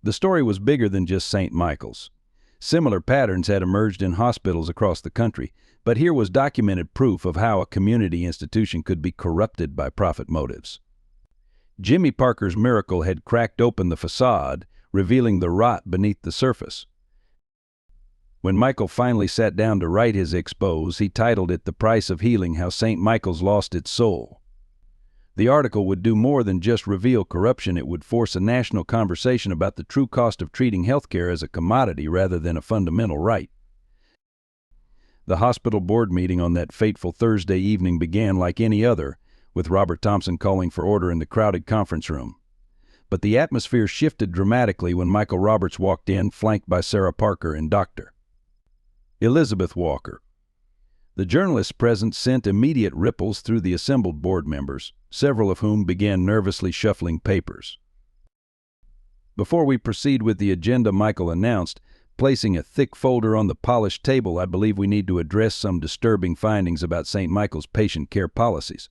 The story was bigger than just St. Michael's. Similar patterns had emerged in hospitals across the country, but here was documented proof of how a community institution could be corrupted by profit motives. Jimmy Parker's miracle had cracked open the facade, revealing the rot beneath the surface. When Michael finally sat down to write his expose, he titled it "The Price of Healing: How St. Michael's Lost Its Soul." The article would do more than just reveal corruption. It would force a national conversation about the true cost of treating healthcare as a commodity rather than a fundamental right. The hospital board meeting on that fateful Thursday evening began like any other, with Robert Thompson calling for order in the crowded conference room. But the atmosphere shifted dramatically when Michael Roberts walked in, flanked by Sarah Parker and Dr. Elizabeth Walker. The journalists present sent immediate ripples through the assembled board members, several of whom began nervously shuffling papers. Before we proceed with the agenda, Michael announced, placing a thick folder on the polished table, "I believe we need to address some disturbing findings about St. Michael's patient care policies."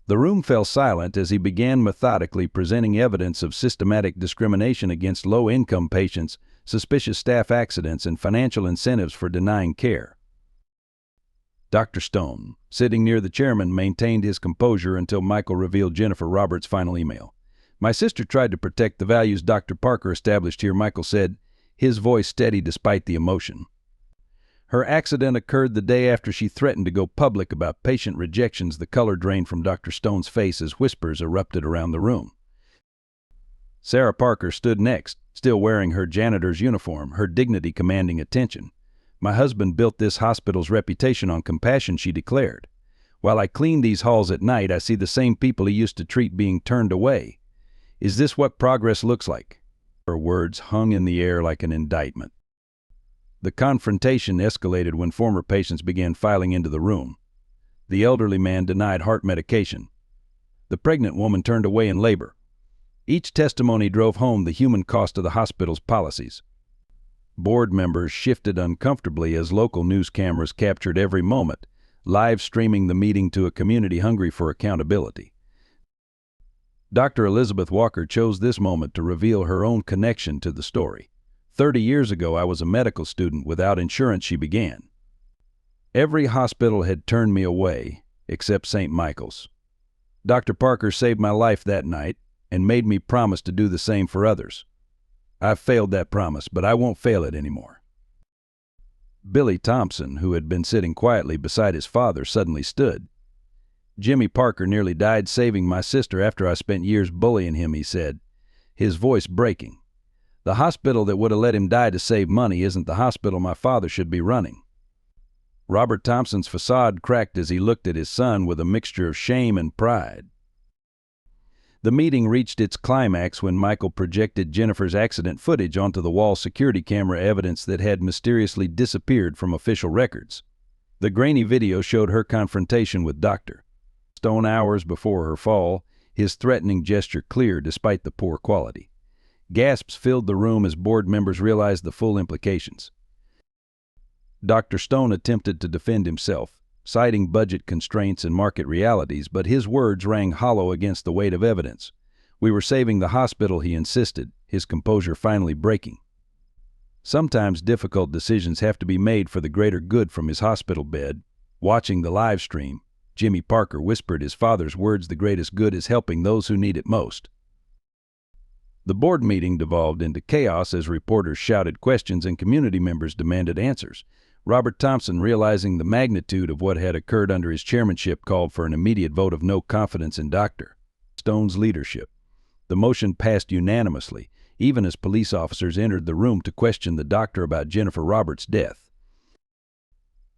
The room fell silent as he began methodically presenting evidence of systematic discrimination against low-income patients, suspicious staff accidents, and financial incentives for denying care. Dr. Stone, sitting near the chairman, maintained his composure until Michael revealed Jennifer Roberts' final email. "My sister tried to protect the values Dr. Parker established here," Michael said, his voice steady despite the emotion. "Her accident occurred the day after she threatened to go public about patient rejections." The color drained from Dr. Stone's face as whispers erupted around the room. Sarah Parker stood next, still wearing her janitor's uniform, her dignity commanding attention. "My husband built this hospital's reputation on compassion," she declared. "While I clean these halls at night, I see the same people he used to treat being turned away. Is this what progress looks like?" Her words hung in the air like an indictment. The confrontation escalated when former patients began filing into the room. The elderly man denied heart medication. The pregnant woman turned away in labor. Each testimony drove home the human cost of the hospital's policies. Board members shifted uncomfortably as local news cameras captured every moment, live streaming the meeting to a community hungry for accountability. Dr. Elizabeth Walker chose this moment to reveal her own connection to the story. 30 years ago, I was a medical student without insurance," she began. "Every hospital had turned me away, except St. Michael's. Dr. Parker saved my life that night and made me promise to do the same for others. I've failed that promise, but I won't fail it anymore." Billy Thompson, who had been sitting quietly beside his father, suddenly stood. "Jimmy Parker nearly died saving my sister after I spent years bullying him," he said, his voice breaking. "The hospital that would have let him die to save money isn't the hospital my father should be running." Robert Thompson's facade cracked as he looked at his son with a mixture of shame and pride. The meeting reached its climax when Michael projected Jennifer's accident footage onto the wall security camera, evidence that had mysteriously disappeared from official records. The grainy video showed her confrontation with Dr. Stone hours before her fall, his threatening gesture clear despite the poor quality. Gasps filled the room as board members realized the full implications. Dr. Stone attempted to defend himself, citing budget constraints and market realities, but his words rang hollow against the weight of evidence. "We were saving the hospital," he insisted, his composure finally breaking. Sometimes difficult decisions have to be made for the greater good. From his hospital bed, watching the live stream, Jimmy Parker whispered his father's words, "The greatest good is helping those who need it most." The board meeting devolved into chaos as reporters shouted questions and community members demanded answers. Robert Thompson, realizing the magnitude of what had occurred under his chairmanship, called for an immediate vote of no confidence in Dr. Stone's leadership. The motion passed unanimously, even as police officers entered the room to question the doctor about Jennifer Roberts' death.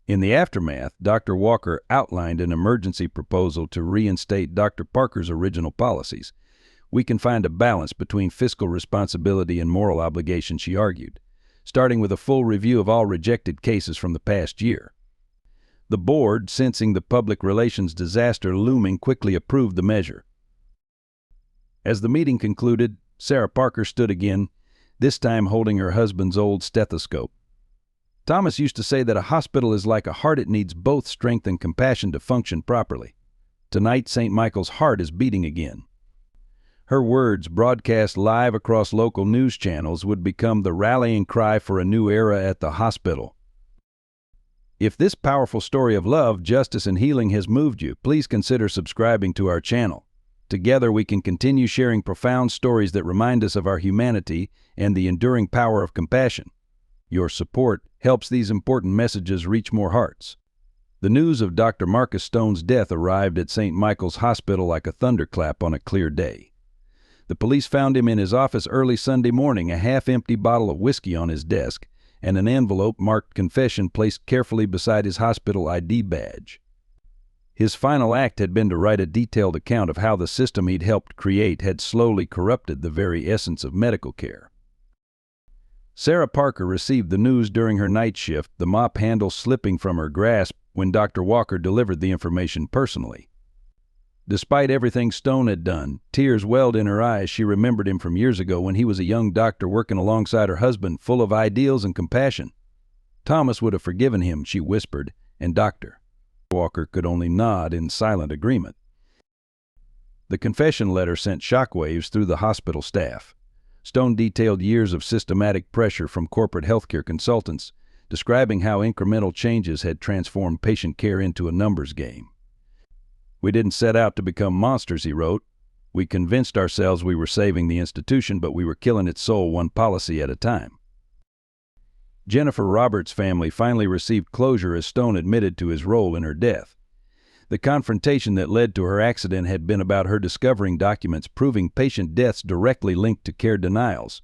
In the aftermath, Dr. Walker outlined an emergency proposal to reinstate Dr. Parker's original policies. "We can find a balance between fiscal responsibility and moral obligation," she argued, starting with a full review of all rejected cases from the past year. The board, sensing the public relations disaster looming, quickly approved the measure. As the meeting concluded, Sarah Parker stood again, this time holding her husband's old stethoscope. Thomas used to say that a hospital is like a heart. It needs both strength and compassion to function properly. Tonight, St. Michael's heart is beating again. Her words, broadcast live across local news channels, would become the rallying cry for a new era at the hospital. If this powerful story of love, justice, and healing has moved you, please consider subscribing to our channel. Together we can continue sharing profound stories that remind us of our humanity and the enduring power of compassion. Your support helps these important messages reach more hearts. The news of Dr. Marcus Stone's death arrived at St. Michael's Hospital like a thunderclap on a clear day. The police found him in his office early Sunday morning, a half-empty bottle of whiskey on his desk, and an envelope marked confession placed carefully beside his hospital ID badge. His final act had been to write a detailed account of how the system he'd helped create had slowly corrupted the very essence of medical care. Sarah Parker received the news during her night shift, the mop handle slipping from her grasp when Dr. Walker delivered the information personally. Despite everything Stone had done, tears welled in her eyes. She remembered him from years ago when he was a young doctor working alongside her husband, full of ideals and compassion. Thomas would have forgiven him, she whispered, and Dr. Walker could only nod in silent agreement. The confession letter sent shockwaves through the hospital staff. Stone detailed years of systematic pressure from corporate healthcare consultants, describing how incremental changes had transformed patient care into a numbers game. "We didn't set out to become monsters," he wrote. "We convinced ourselves we were saving the institution, but we were killing its soul one policy at a time." Jennifer Roberts' family finally received closure as Stone admitted to his role in her death. The confrontation that led to her accident had been about her discovering documents proving patient deaths directly linked to care denials.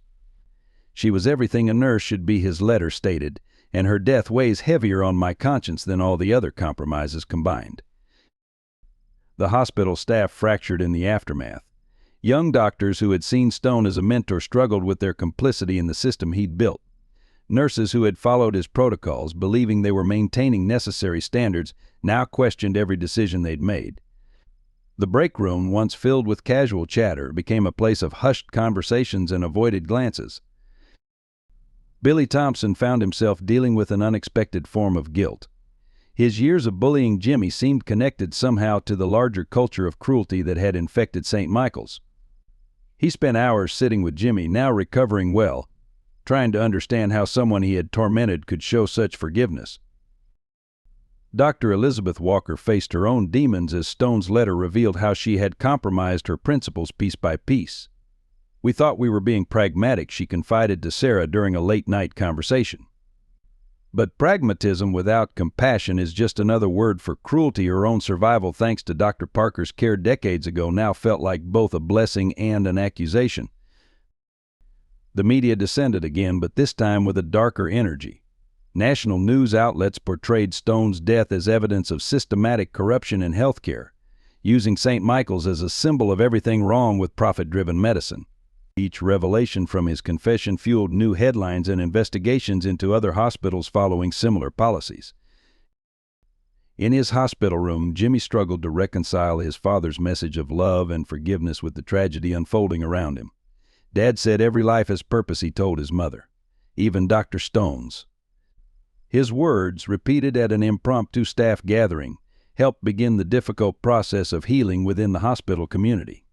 "She was everything a nurse should be," his letter stated, "and her death weighs heavier on my conscience than all the other compromises combined." The hospital staff fractured in the aftermath. Young doctors who had seen Stone as a mentor struggled with their complicity in the system he'd built. Nurses who had followed his protocols, believing they were maintaining necessary standards, now questioned every decision they'd made. The break room, once filled with casual chatter, became a place of hushed conversations and avoided glances. Billy Thompson found himself dealing with an unexpected form of guilt. His years of bullying Jimmy seemed connected somehow to the larger culture of cruelty that had infected St. Michael's. He spent hours sitting with Jimmy, now recovering well, trying to understand how someone he had tormented could show such forgiveness. Dr. Elizabeth Walker faced her own demons as Stone's letter revealed how she had compromised her principles piece by piece. "We thought we were being pragmatic," she confided to Sarah during a late-night conversation. But pragmatism without compassion is just another word for cruelty. Her own survival, thanks to Dr. Parker's care decades ago, now felt like both a blessing and an accusation. The media descended again, but this time with a darker energy. National news outlets portrayed Stone's death as evidence of systematic corruption in healthcare, using St. Michael's as a symbol of everything wrong with profit-driven medicine. Each revelation from his confession fueled new headlines and investigations into other hospitals following similar policies. In his hospital room, Jimmy struggled to reconcile his father's message of love and forgiveness with the tragedy unfolding around him. "Dad said every life has purpose," he told his mother, "even Dr. Stone's." His words, repeated at an impromptu staff gathering, helped begin the difficult process of healing within the hospital community.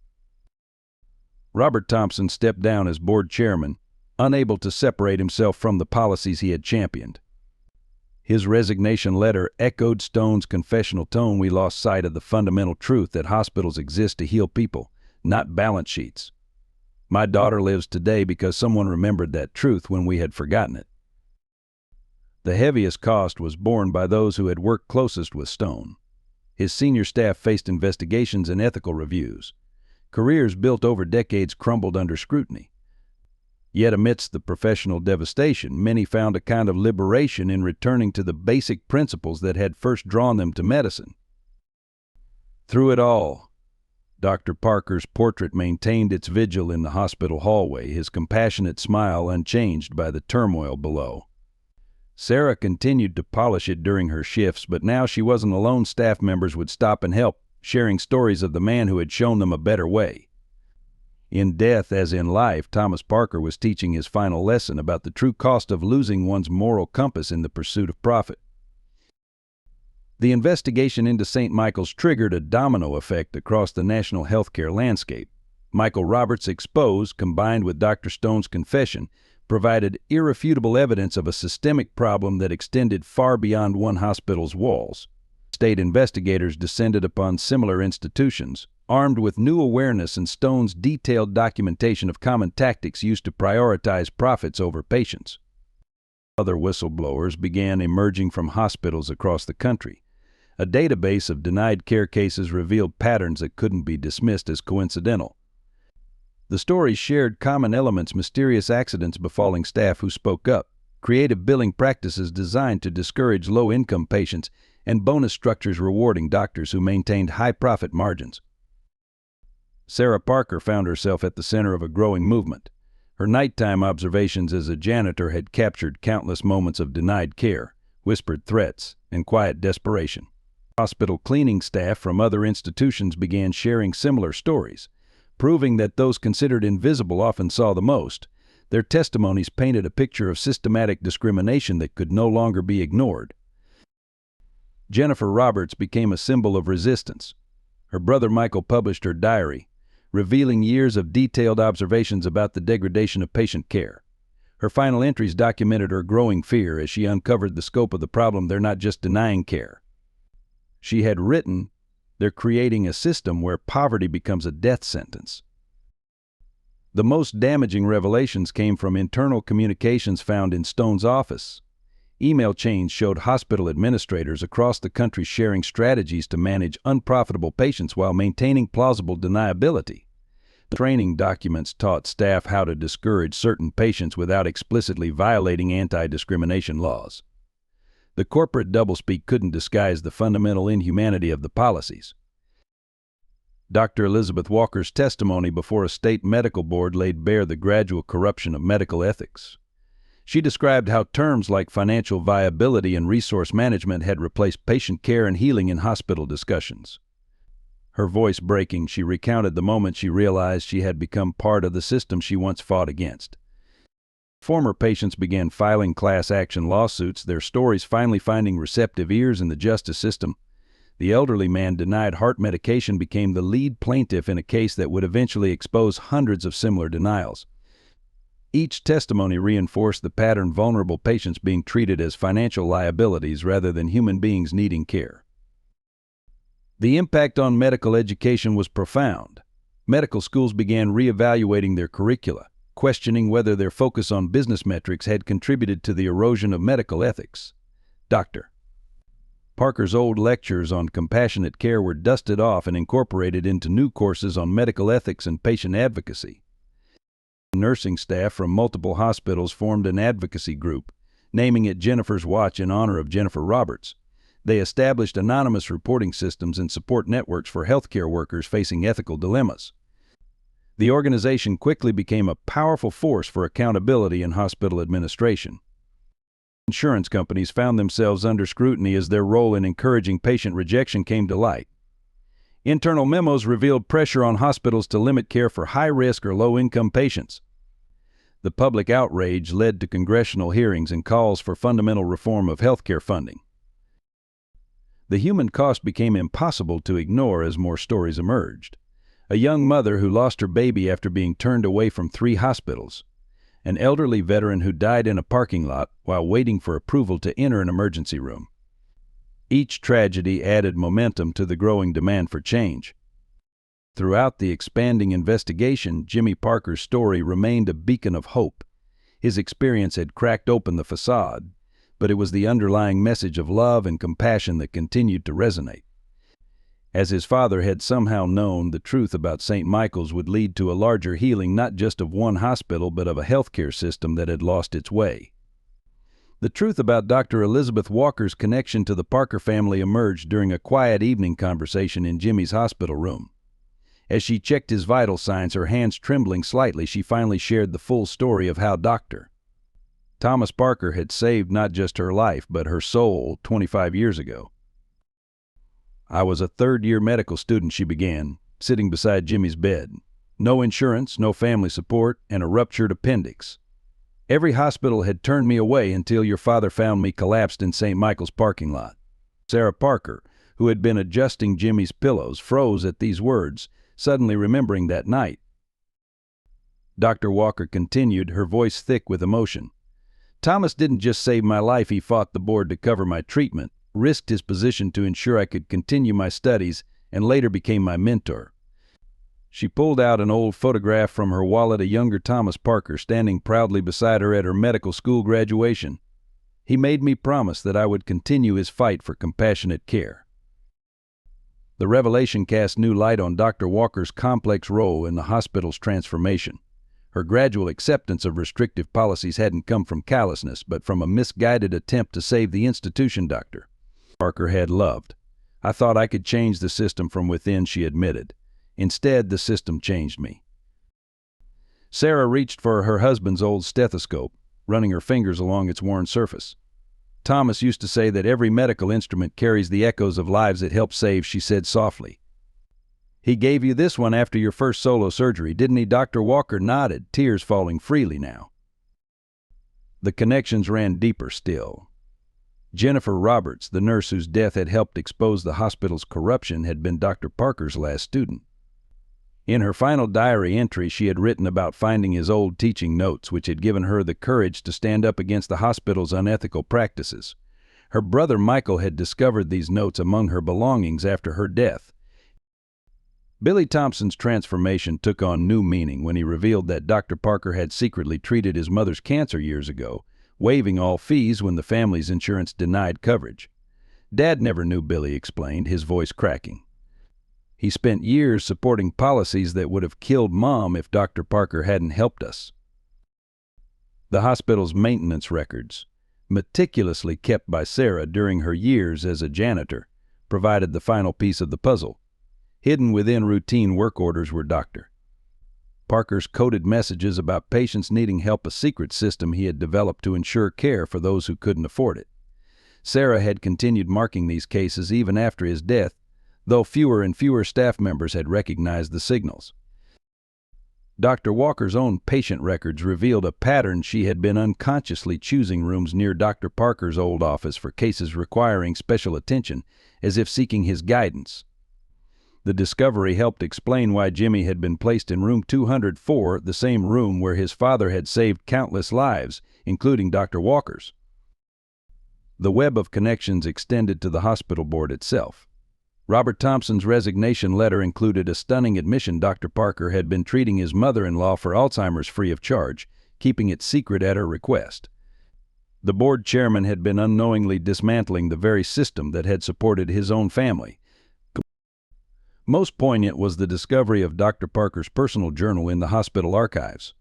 Robert Thompson stepped down as board chairman, unable to separate himself from the policies he had championed. His resignation letter echoed Stone's confessional tone. "We lost sight of the fundamental truth that hospitals exist to heal people, not balance sheets. My daughter lives today because someone remembered that truth when we had forgotten it." The heaviest cost was borne by those who had worked closest with Stone. His senior staff faced investigations and ethical reviews. Careers built over decades crumbled under scrutiny. Yet amidst the professional devastation, many found a kind of liberation in returning to the basic principles that had first drawn them to medicine. Through it all, Dr. Parker's portrait maintained its vigil in the hospital hallway, his compassionate smile unchanged by the turmoil below. Sarah continued to polish it during her shifts, but now she wasn't alone. Staff members would stop and help, sharing stories of the man who had shown them a better way. In death as in life, Thomas Parker was teaching his final lesson about the true cost of losing one's moral compass in the pursuit of profit. The investigation into St. Michael's triggered a domino effect across the national healthcare landscape. Michael Roberts' exposed, combined with Dr. Stone's confession, provided irrefutable evidence of a systemic problem that extended far beyond one hospital's walls. State investigators descended upon similar institutions, armed with new awareness and Stone's detailed documentation of common tactics used to prioritize profits over patients. Other whistleblowers began emerging from hospitals across the country. A database of denied care cases revealed patterns that couldn't be dismissed as coincidental. The stories shared common elements: mysterious accidents befalling staff who spoke up, creative billing practices designed to discourage low-income patients, and bonus structures rewarding doctors who maintained high profit margins. Sarah Parker found herself at the center of a growing movement. Her nighttime observations as a janitor had captured countless moments of denied care, whispered threats, and quiet desperation. Hospital cleaning staff from other institutions began sharing similar stories, proving that those considered invisible often saw the most. Their testimonies painted a picture of systematic discrimination that could no longer be ignored. Jennifer Roberts became a symbol of resistance. Her brother Michael published her diary, revealing years of detailed observations about the degradation of patient care. Her final entries documented her growing fear as she uncovered the scope of the problem. They're not just denying care. She had written, they're creating a system where poverty becomes a death sentence. The most damaging revelations came from internal communications found in Stone's office. Email chains showed hospital administrators across the country sharing strategies to manage unprofitable patients while maintaining plausible deniability. Training documents taught staff how to discourage certain patients without explicitly violating anti-discrimination laws. The corporate doublespeak couldn't disguise the fundamental inhumanity of the policies. Dr. Elizabeth Walker's testimony before a state medical board laid bare the gradual corruption of medical ethics. She described how terms like financial viability and resource management had replaced patient care and healing in hospital discussions. Her voice breaking, she recounted the moment she realized she had become part of the system she once fought against. Former patients began filing class action lawsuits, their stories finally finding receptive ears in the justice system. The elderly man denied heart medication became the lead plaintiff in a case that would eventually expose hundreds of similar denials. Each testimony reinforced the pattern: vulnerable patients being treated as financial liabilities rather than human beings needing care. The impact on medical education was profound. Medical schools began reevaluating their curricula, questioning whether their focus on business metrics had contributed to the erosion of medical ethics. Dr. Parker's old lectures on compassionate care were dusted off and incorporated into new courses on medical ethics and patient advocacy. Nursing staff from multiple hospitals formed an advocacy group, naming it Jennifer's Watch in honor of Jennifer Roberts. They established anonymous reporting systems and support networks for healthcare workers facing ethical dilemmas. The organization quickly became a powerful force for accountability in hospital administration. Insurance companies found themselves under scrutiny as their role in encouraging patient rejection came to light. Internal memos revealed pressure on hospitals to limit care for high-risk or low-income patients. The public outrage led to congressional hearings and calls for fundamental reform of healthcare funding. The human cost became impossible to ignore as more stories emerged. A young mother who lost her baby after being turned away from 3 hospitals. An elderly veteran who died in a parking lot while waiting for approval to enter an emergency room. Each tragedy added momentum to the growing demand for change. Throughout the expanding investigation, Jimmy Parker's story remained a beacon of hope. His experience had cracked open the facade, but it was the underlying message of love and compassion that continued to resonate. As his father had somehow known, the truth about St. Michael's would lead to a larger healing not just of one hospital but of a healthcare system that had lost its way. The truth about Dr. Elizabeth Walker's connection to the Parker family emerged during a quiet evening conversation in Jimmy's hospital room. As she checked his vital signs, her hands trembling slightly, she finally shared the full story of how Dr. Thomas Parker had saved not just her life but her soul 25 years ago. "I was a third-year medical student," she began, sitting beside Jimmy's bed. No insurance, no family support, and a ruptured appendix. Every hospital had turned me away until your father found me collapsed in St. Michael's parking lot. Sarah Parker, who had been adjusting Jimmy's pillows, froze at these words, suddenly remembering that night. Dr. Walker continued, her voice thick with emotion. Thomas didn't just save my life, he fought the board to cover my treatment, risked his position to ensure I could continue my studies, and later became my mentor. She pulled out an old photograph from her wallet, a younger Thomas Parker standing proudly beside her at her medical school graduation. He made me promise that I would continue his fight for compassionate care. The revelation cast new light on Dr. Walker's complex role in the hospital's transformation. Her gradual acceptance of restrictive policies hadn't come from callousness, but from a misguided attempt to save the institution Dr. Parker had loved. I thought I could change the system from within, she admitted. Instead, the system changed me. Sarah reached for her husband's old stethoscope, running her fingers along its worn surface. Thomas used to say that every medical instrument carries the echoes of lives it helps save, she said softly. He gave you this one after your first solo surgery, didn't he? Dr. Walker nodded, tears falling freely now. The connections ran deeper still. Jennifer Roberts, the nurse whose death had helped expose the hospital's corruption, had been Dr. Parker's last student. In her final diary entry, she had written about finding his old teaching notes, which had given her the courage to stand up against the hospital's unethical practices. Her brother Michael had discovered these notes among her belongings after her death. Billy Thompson's transformation took on new meaning when he revealed that Dr. Parker had secretly treated his mother's cancer years ago, waiving all fees when the family's insurance denied coverage. Dad never knew, Billy explained, his voice cracking. He spent years supporting policies that would have killed Mom if Dr. Parker hadn't helped us. The hospital's maintenance records, meticulously kept by Sarah during her years as a janitor, provided the final piece of the puzzle. Hidden within routine work orders were Dr. Parker's coded messages about patients needing help, a secret system he had developed to ensure care for those who couldn't afford it. Sarah had continued marking these cases even after his death, though fewer and fewer staff members had recognized the signals. Dr. Walker's own patient records revealed a pattern. She had been unconsciously choosing rooms near Dr. Parker's old office for cases requiring special attention, as if seeking his guidance. The discovery helped explain why Jimmy had been placed in room 204, the same room where his father had saved countless lives, including Dr. Walker's. The web of connections extended to the hospital board itself. Robert Thompson's resignation letter included a stunning admission: Dr. Parker had been treating his mother-in-law for Alzheimer's free of charge, keeping it secret at her request. The board chairman had been unknowingly dismantling the very system that had supported his own family. Most poignant was the discovery of Dr. Parker's personal journal in the hospital archives.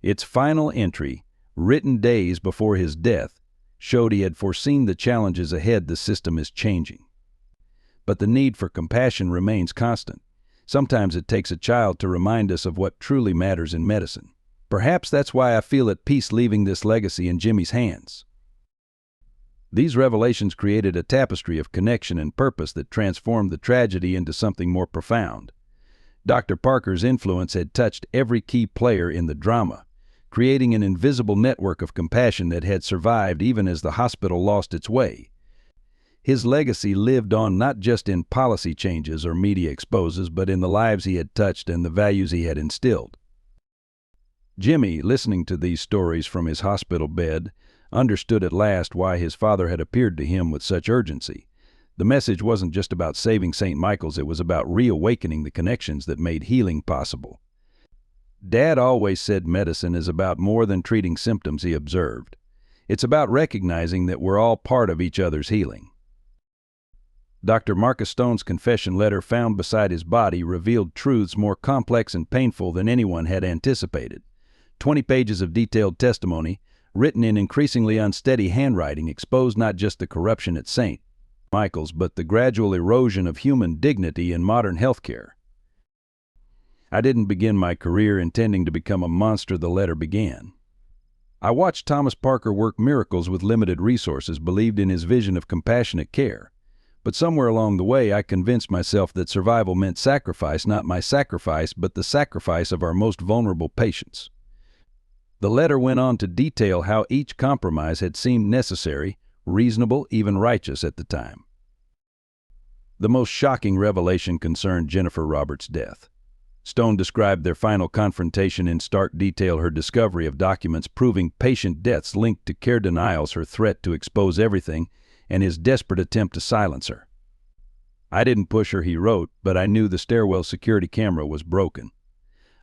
Its final entry, written days before his death, showed he had foreseen the challenges ahead. The system is changing. But the need for compassion remains constant. Sometimes it takes a child to remind us of what truly matters in medicine. Perhaps that's why I feel at peace leaving this legacy in Jimmy's hands. These revelations created a tapestry of connection and purpose that transformed the tragedy into something more profound. Dr. Parker's influence had touched every key player in the drama, creating an invisible network of compassion that had survived even as the hospital lost its way. His legacy lived on not just in policy changes or media exposes, but in the lives he had touched and the values he had instilled. Jimmy, listening to these stories from his hospital bed, understood at last why his father had appeared to him with such urgency. The message wasn't just about saving St. Michael's, it was about reawakening the connections that made healing possible. Dad always said medicine is about more than treating symptoms, he observed. It's about recognizing that we're all part of each other's healing. Dr. Marcus Stone's confession letter found beside his body revealed truths more complex and painful than anyone had anticipated. 20 pages of detailed testimony, written in increasingly unsteady handwriting, exposed not just the corruption at St. Michael's, but the gradual erosion of human dignity in modern healthcare. I didn't begin my career intending to become a monster, the letter began. I watched Thomas Parker work miracles with limited resources, believed in his vision of compassionate care. But somewhere along the way, I convinced myself that survival meant sacrifice, not my sacrifice, but the sacrifice of our most vulnerable patients. The letter went on to detail how each compromise had seemed necessary, reasonable, even righteous at the time. The most shocking revelation concerned Jennifer Roberts' death. Stone described their final confrontation in stark detail: her discovery of documents proving patient deaths linked to care denials, her threat to expose everything, and his desperate attempt to silence her. "I didn't push her," he wrote, "but I knew the stairwell security camera was broken.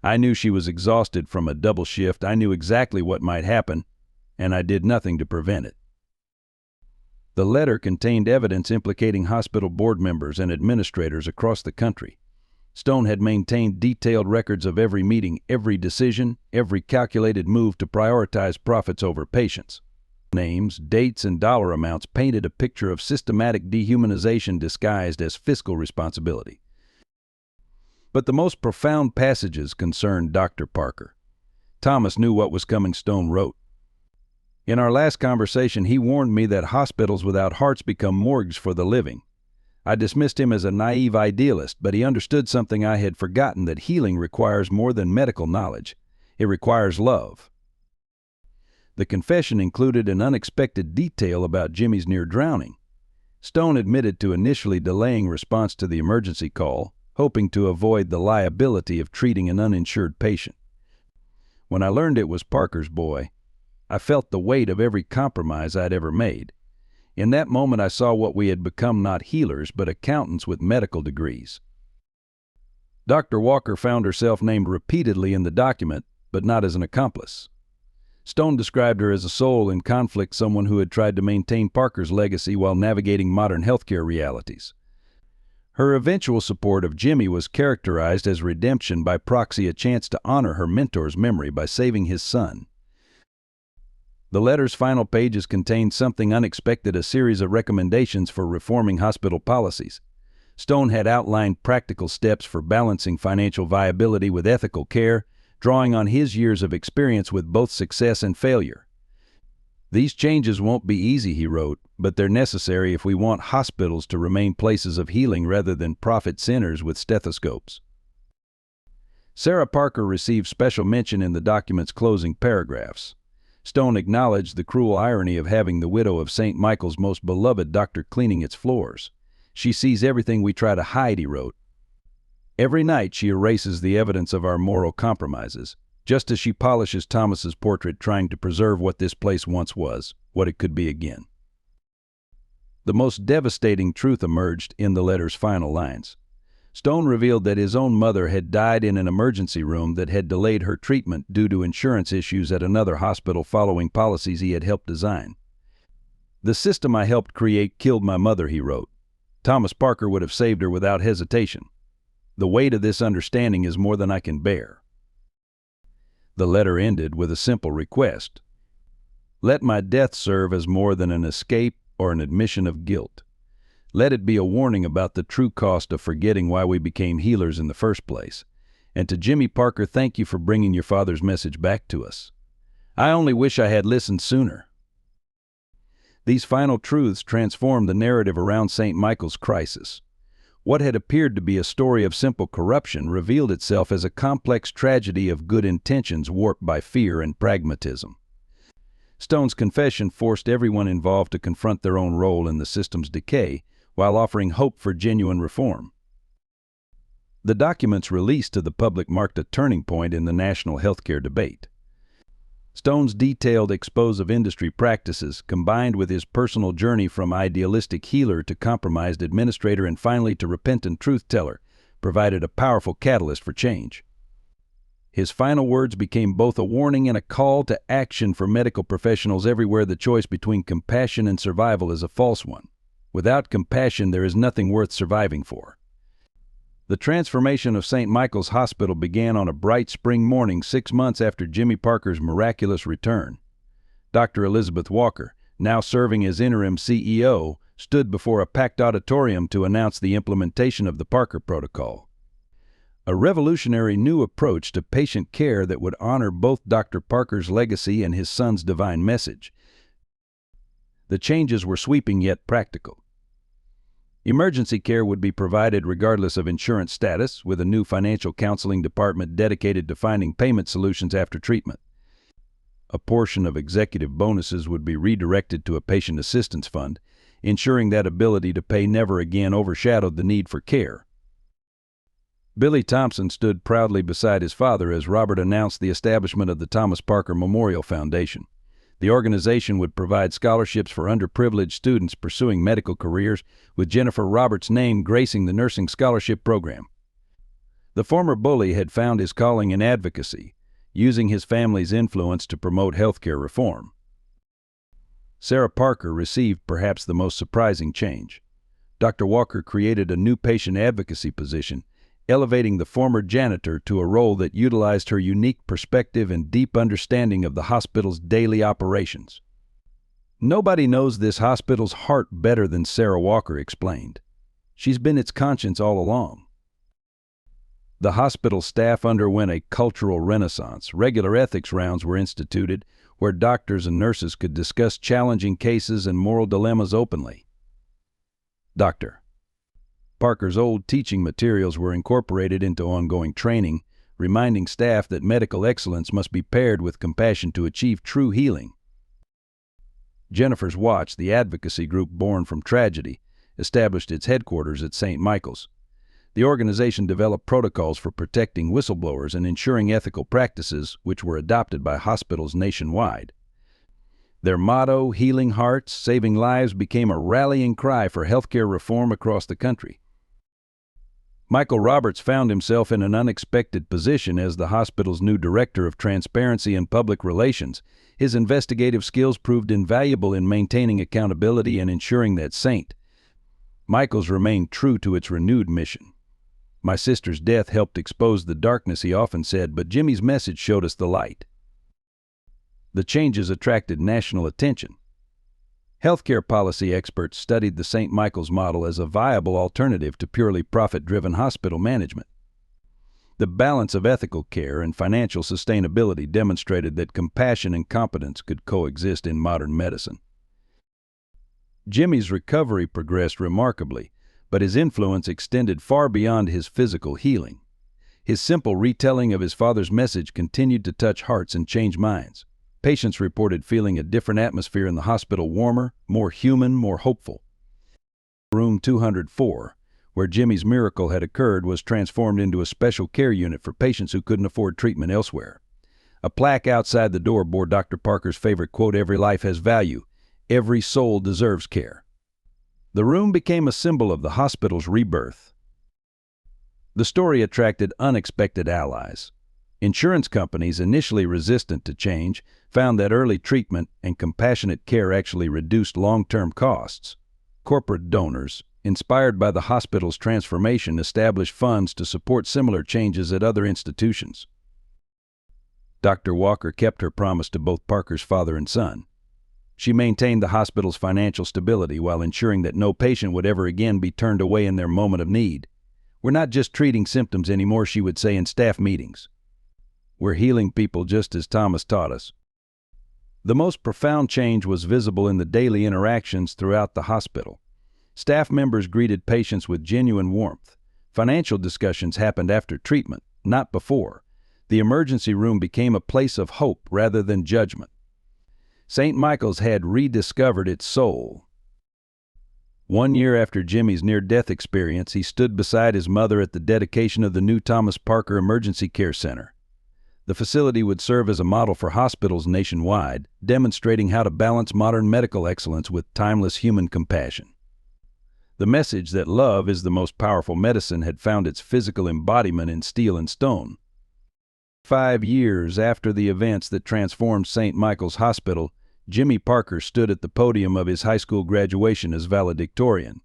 I knew she was exhausted from a double shift. I knew exactly what might happen, and I did nothing to prevent it." The letter contained evidence implicating hospital board members and administrators across the country. Stone had maintained detailed records of every meeting, every decision, every calculated move to prioritize profits over patients. Names, dates, and dollar amounts painted a picture of systematic dehumanization disguised as fiscal responsibility. But the most profound passages concerned Dr. Parker. "Thomas knew what was coming," Stone wrote. "In our last conversation, he warned me that hospitals without hearts become morgues for the living. I dismissed him as a naive idealist, but he understood something I had forgotten: that healing requires more than medical knowledge. It requires love." The confession included an unexpected detail about Jimmy's near drowning. Stone admitted to initially delaying response to the emergency call, hoping to avoid the liability of treating an uninsured patient. "When I learned it was Parker's boy, I felt the weight of every compromise I'd ever made. In that moment I saw what we had become: not healers, but accountants with medical degrees." Dr. Walker found herself named repeatedly in the document, but not as an accomplice. Stone described her as a soul in conflict, someone who had tried to maintain Parker's legacy while navigating modern healthcare realities. Her eventual support of Jimmy was characterized as redemption by proxy, a chance to honor her mentor's memory by saving his son. The letter's final pages contained something unexpected: a series of recommendations for reforming hospital policies. Stone had outlined practical steps for balancing financial viability with ethical care, drawing on his years of experience with both success and failure. "These changes won't be easy," he wrote, "but they're necessary if we want hospitals to remain places of healing rather than profit centers with stethoscopes." Sarah Parker received special mention in the document's closing paragraphs. Stone acknowledged the cruel irony of having the widow of St. Michael's most beloved doctor cleaning its floors. "She sees everything we try to hide," he wrote. "Every night she erases the evidence of our moral compromises, just as she polishes Thomas's portrait, trying to preserve what this place once was, what it could be again." The most devastating truth emerged in the letter's final lines. Stone revealed that his own mother had died in an emergency room that had delayed her treatment due to insurance issues at another hospital following policies he had helped design. "The system I helped create killed my mother," he wrote. "Thomas Parker would have saved her without hesitation. The weight of this understanding is more than I can bear." The letter ended with a simple request: "Let my death serve as more than an escape or an admission of guilt. Let it be a warning about the true cost of forgetting why we became healers in the first place. And to Jimmy Parker, thank you for bringing your father's message back to us. I only wish I had listened sooner." These final truths transformed the narrative around St. Michael's crisis. What had appeared to be a story of simple corruption revealed itself as a complex tragedy of good intentions warped by fear and pragmatism. Stone's confession forced everyone involved to confront their own role in the system's decay, while offering hope for genuine reform. The document's release to the public marked a turning point in the national healthcare debate. Stone's detailed expose of industry practices, combined with his personal journey from idealistic healer to compromised administrator and finally to repentant truth-teller, provided a powerful catalyst for change. His final words became both a warning and a call to action for medical professionals everywhere. The choice between compassion and survival is a false one. Without compassion, there is nothing worth surviving for. The transformation of St. Michael's Hospital began on a bright spring morning 6 months after Jimmy Parker's miraculous return. Dr. Elizabeth Walker, now serving as interim CEO, stood before a packed auditorium to announce the implementation of the Parker Protocol, a revolutionary new approach to patient care that would honor both Dr. Parker's legacy and his son's divine message. The changes were sweeping yet practical. Emergency care would be provided regardless of insurance status, with a new financial counseling department dedicated to finding payment solutions after treatment. A portion of executive bonuses would be redirected to a patient assistance fund, ensuring that ability to pay never again overshadowed the need for care. Billy Thompson stood proudly beside his father as Robert announced the establishment of the Thomas Parker Memorial Foundation. The organization would provide scholarships for underprivileged students pursuing medical careers, with Jennifer Roberts' name gracing the nursing scholarship program. The former bully had found his calling in advocacy, using his family's influence to promote healthcare reform. Sarah Parker received perhaps the most surprising change. Dr. Walker created a new patient advocacy position, elevating the former janitor to a role that utilized her unique perspective and deep understanding of the hospital's daily operations. "Nobody knows this hospital's heart better than Sarah Walker," explained. "She's been its conscience all along." The hospital staff underwent a cultural renaissance. Regular ethics rounds were instituted, where doctors and nurses could discuss challenging cases and moral dilemmas openly. Dr. Parker's old teaching materials were incorporated into ongoing training, reminding staff that medical excellence must be paired with compassion to achieve true healing. Jennifer's Watch, the advocacy group born from tragedy, established its headquarters at St. Michael's. The organization developed protocols for protecting whistleblowers and ensuring ethical practices, which were adopted by hospitals nationwide. Their motto, "Healing Hearts, Saving Lives," became a rallying cry for healthcare reform across the country. Michael Roberts found himself in an unexpected position as the hospital's new director of transparency and public relations. His investigative skills proved invaluable in maintaining accountability and ensuring that St. Michael's remained true to its renewed mission. "My sister's death helped expose the darkness," he often said, "but Jimmy's message showed us the light." The changes attracted national attention. Healthcare policy experts studied the St. Michael's model as a viable alternative to purely profit-driven hospital management. The balance of ethical care and financial sustainability demonstrated that compassion and competence could coexist in modern medicine. Jimmy's recovery progressed remarkably, but his influence extended far beyond his physical healing. His simple retelling of his father's message continued to touch hearts and change minds. Patients reported feeling a different atmosphere in the hospital, warmer, more human, more hopeful. Room 204, where Jimmy's miracle had occurred, was transformed into a special care unit for patients who couldn't afford treatment elsewhere. A plaque outside the door bore Dr. Parker's favorite quote, "Every life has value. Every soul deserves care." The room became a symbol of the hospital's rebirth. The story attracted unexpected allies. Insurance companies, initially resistant to change, found that early treatment and compassionate care actually reduced long-term costs. Corporate donors, inspired by the hospital's transformation, established funds to support similar changes at other institutions. Dr. Walker kept her promise to both Parker's father and son. She maintained the hospital's financial stability while ensuring that no patient would ever again be turned away in their moment of need. "We're not just treating symptoms anymore," she would say in staff meetings. "We're healing people, just as Thomas taught us." The most profound change was visible in the daily interactions throughout the hospital. Staff members greeted patients with genuine warmth. Financial discussions happened after treatment, not before. The emergency room became a place of hope rather than judgment. St. Michael's had rediscovered its soul. 1 year after Jimmy's near-death experience, he stood beside his mother at the dedication of the new Thomas Parker Emergency Care Center. The facility would serve as a model for hospitals nationwide, demonstrating how to balance modern medical excellence with timeless human compassion. The message that love is the most powerful medicine had found its physical embodiment in steel and stone. 5 years after the events that transformed St. Michael's Hospital, Jimmy Parker stood at the podium of his high school graduation as valedictorian.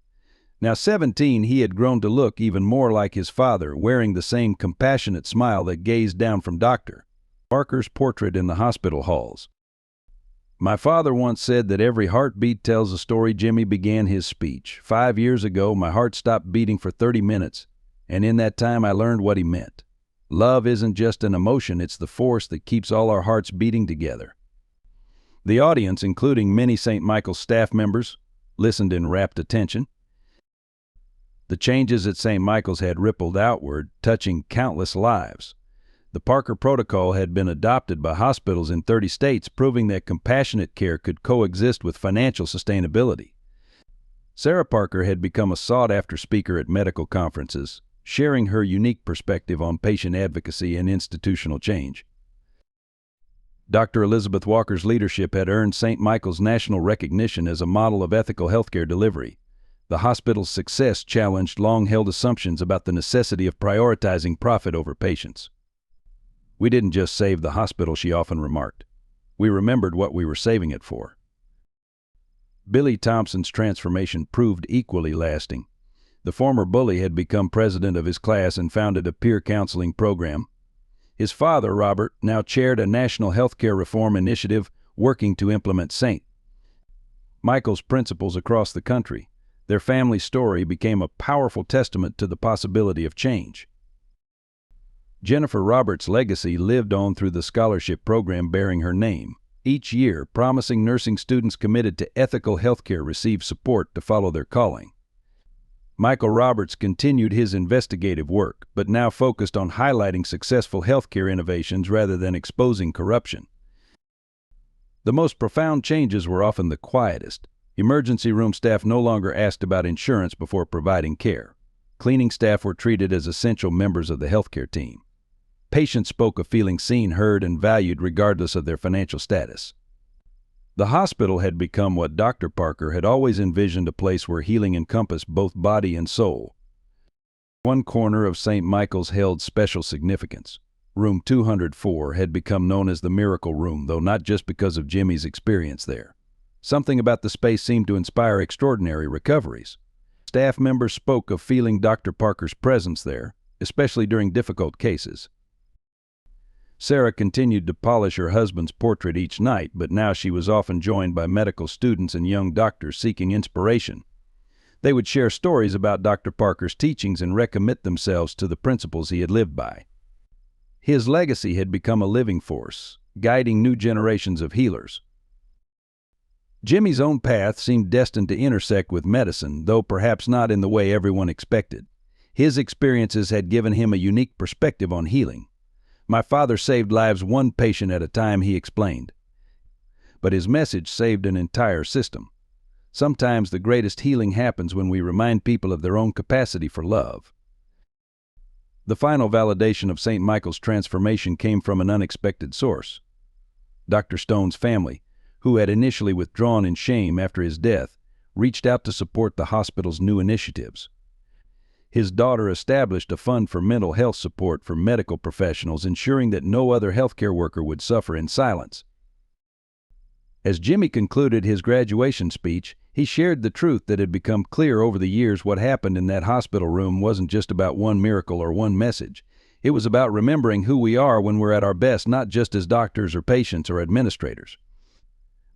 Now 17, he had grown to look even more like his father, wearing the same compassionate smile that gazed down from Dr. Parker's portrait in the hospital halls. "My father once said that every heartbeat tells a story," Jimmy began his speech. "5 years ago, my heart stopped beating for 30 minutes, and in that time I learned what he meant. Love isn't just an emotion, it's the force that keeps all our hearts beating together." The audience, including many St. Michael's staff members, listened in rapt attention. The changes at St. Michael's had rippled outward, touching countless lives. The Parker Protocol had been adopted by hospitals in 30 states, proving that compassionate care could coexist with financial sustainability. Sarah Parker had become a sought-after speaker at medical conferences, sharing her unique perspective on patient advocacy and institutional change. Dr. Elizabeth Walker's leadership had earned St. Michael's national recognition as a model of ethical healthcare delivery. The hospital's success challenged long-held assumptions about the necessity of prioritizing profit over patients. "We didn't just save the hospital," she often remarked. "We remembered what we were saving it for." Billy Thompson's transformation proved equally lasting. The former bully had become president of his class and founded a peer counseling program. His father, Robert, now chaired a national healthcare reform initiative working to implement St. Michael's principles across the country. Their family story became a powerful testament to the possibility of change. Jennifer Roberts' legacy lived on through the scholarship program bearing her name. Each year, promising nursing students committed to ethical healthcare received support to follow their calling. Michael Roberts continued his investigative work, but now focused on highlighting successful healthcare innovations rather than exposing corruption. The most profound changes were often the quietest. Emergency room staff no longer asked about insurance before providing care. Cleaning staff were treated as essential members of the healthcare team. Patients spoke of feeling seen, heard, and valued regardless of their financial status. The hospital had become what Dr. Parker had always envisioned, a place where healing encompassed both body and soul. One corner of St. Michael's held special significance. Room 204 had become known as the Miracle Room, though not just because of Jimmy's experience there. Something about the space seemed to inspire extraordinary recoveries. Staff members spoke of feeling Dr. Parker's presence there, especially during difficult cases. Sarah continued to polish her husband's portrait each night, but now she was often joined by medical students and young doctors seeking inspiration. They would share stories about Dr. Parker's teachings and recommit themselves to the principles he had lived by. His legacy had become a living force, guiding new generations of healers. Jimmy's own path seemed destined to intersect with medicine, though perhaps not in the way everyone expected. His experiences had given him a unique perspective on healing. "My father saved lives one patient at a time," he explained. But his message saved an entire system. Sometimes the greatest healing happens when we remind people of their own capacity for love. The final validation of St. Michael's transformation came from an unexpected source. Dr. Stone's family, who had initially withdrawn in shame after his death, reached out to support the hospital's new initiatives. His daughter established a fund for mental health support for medical professionals, ensuring that no other healthcare worker would suffer in silence. As Jimmy concluded his graduation speech, he shared the truth that had become clear over the years. What happened in that hospital room wasn't just about one miracle or one message. It was about remembering who we are when we're at our best, not just as doctors or patients or administrators,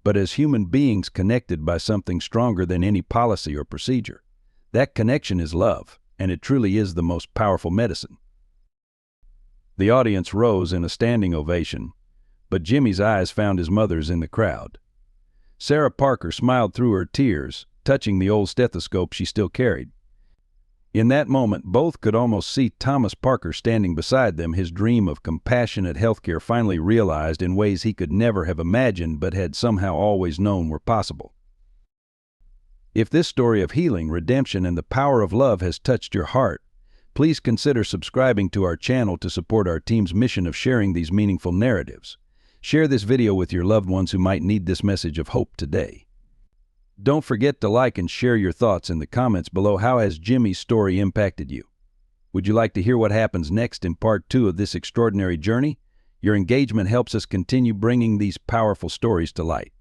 but as human beings connected by something stronger than any policy or procedure. That connection is love, and it truly is the most powerful medicine. The audience rose in a standing ovation, but Jimmy's eyes found his mother's in the crowd. Sarah Parker smiled through her tears, touching the old stethoscope she still carried. In that moment, both could almost see Thomas Parker standing beside them, his dream of compassionate healthcare finally realized in ways he could never have imagined but had somehow always known were possible. If this story of healing, redemption, and the power of love has touched your heart, please consider subscribing to our channel to support our team's mission of sharing these meaningful narratives. Share this video with your loved ones who might need this message of hope today. Don't forget to like and share your thoughts in the comments below. How has Jimmy's story impacted you? Would you like to hear what happens next in part 2 of this extraordinary journey? Your engagement helps us continue bringing these powerful stories to light.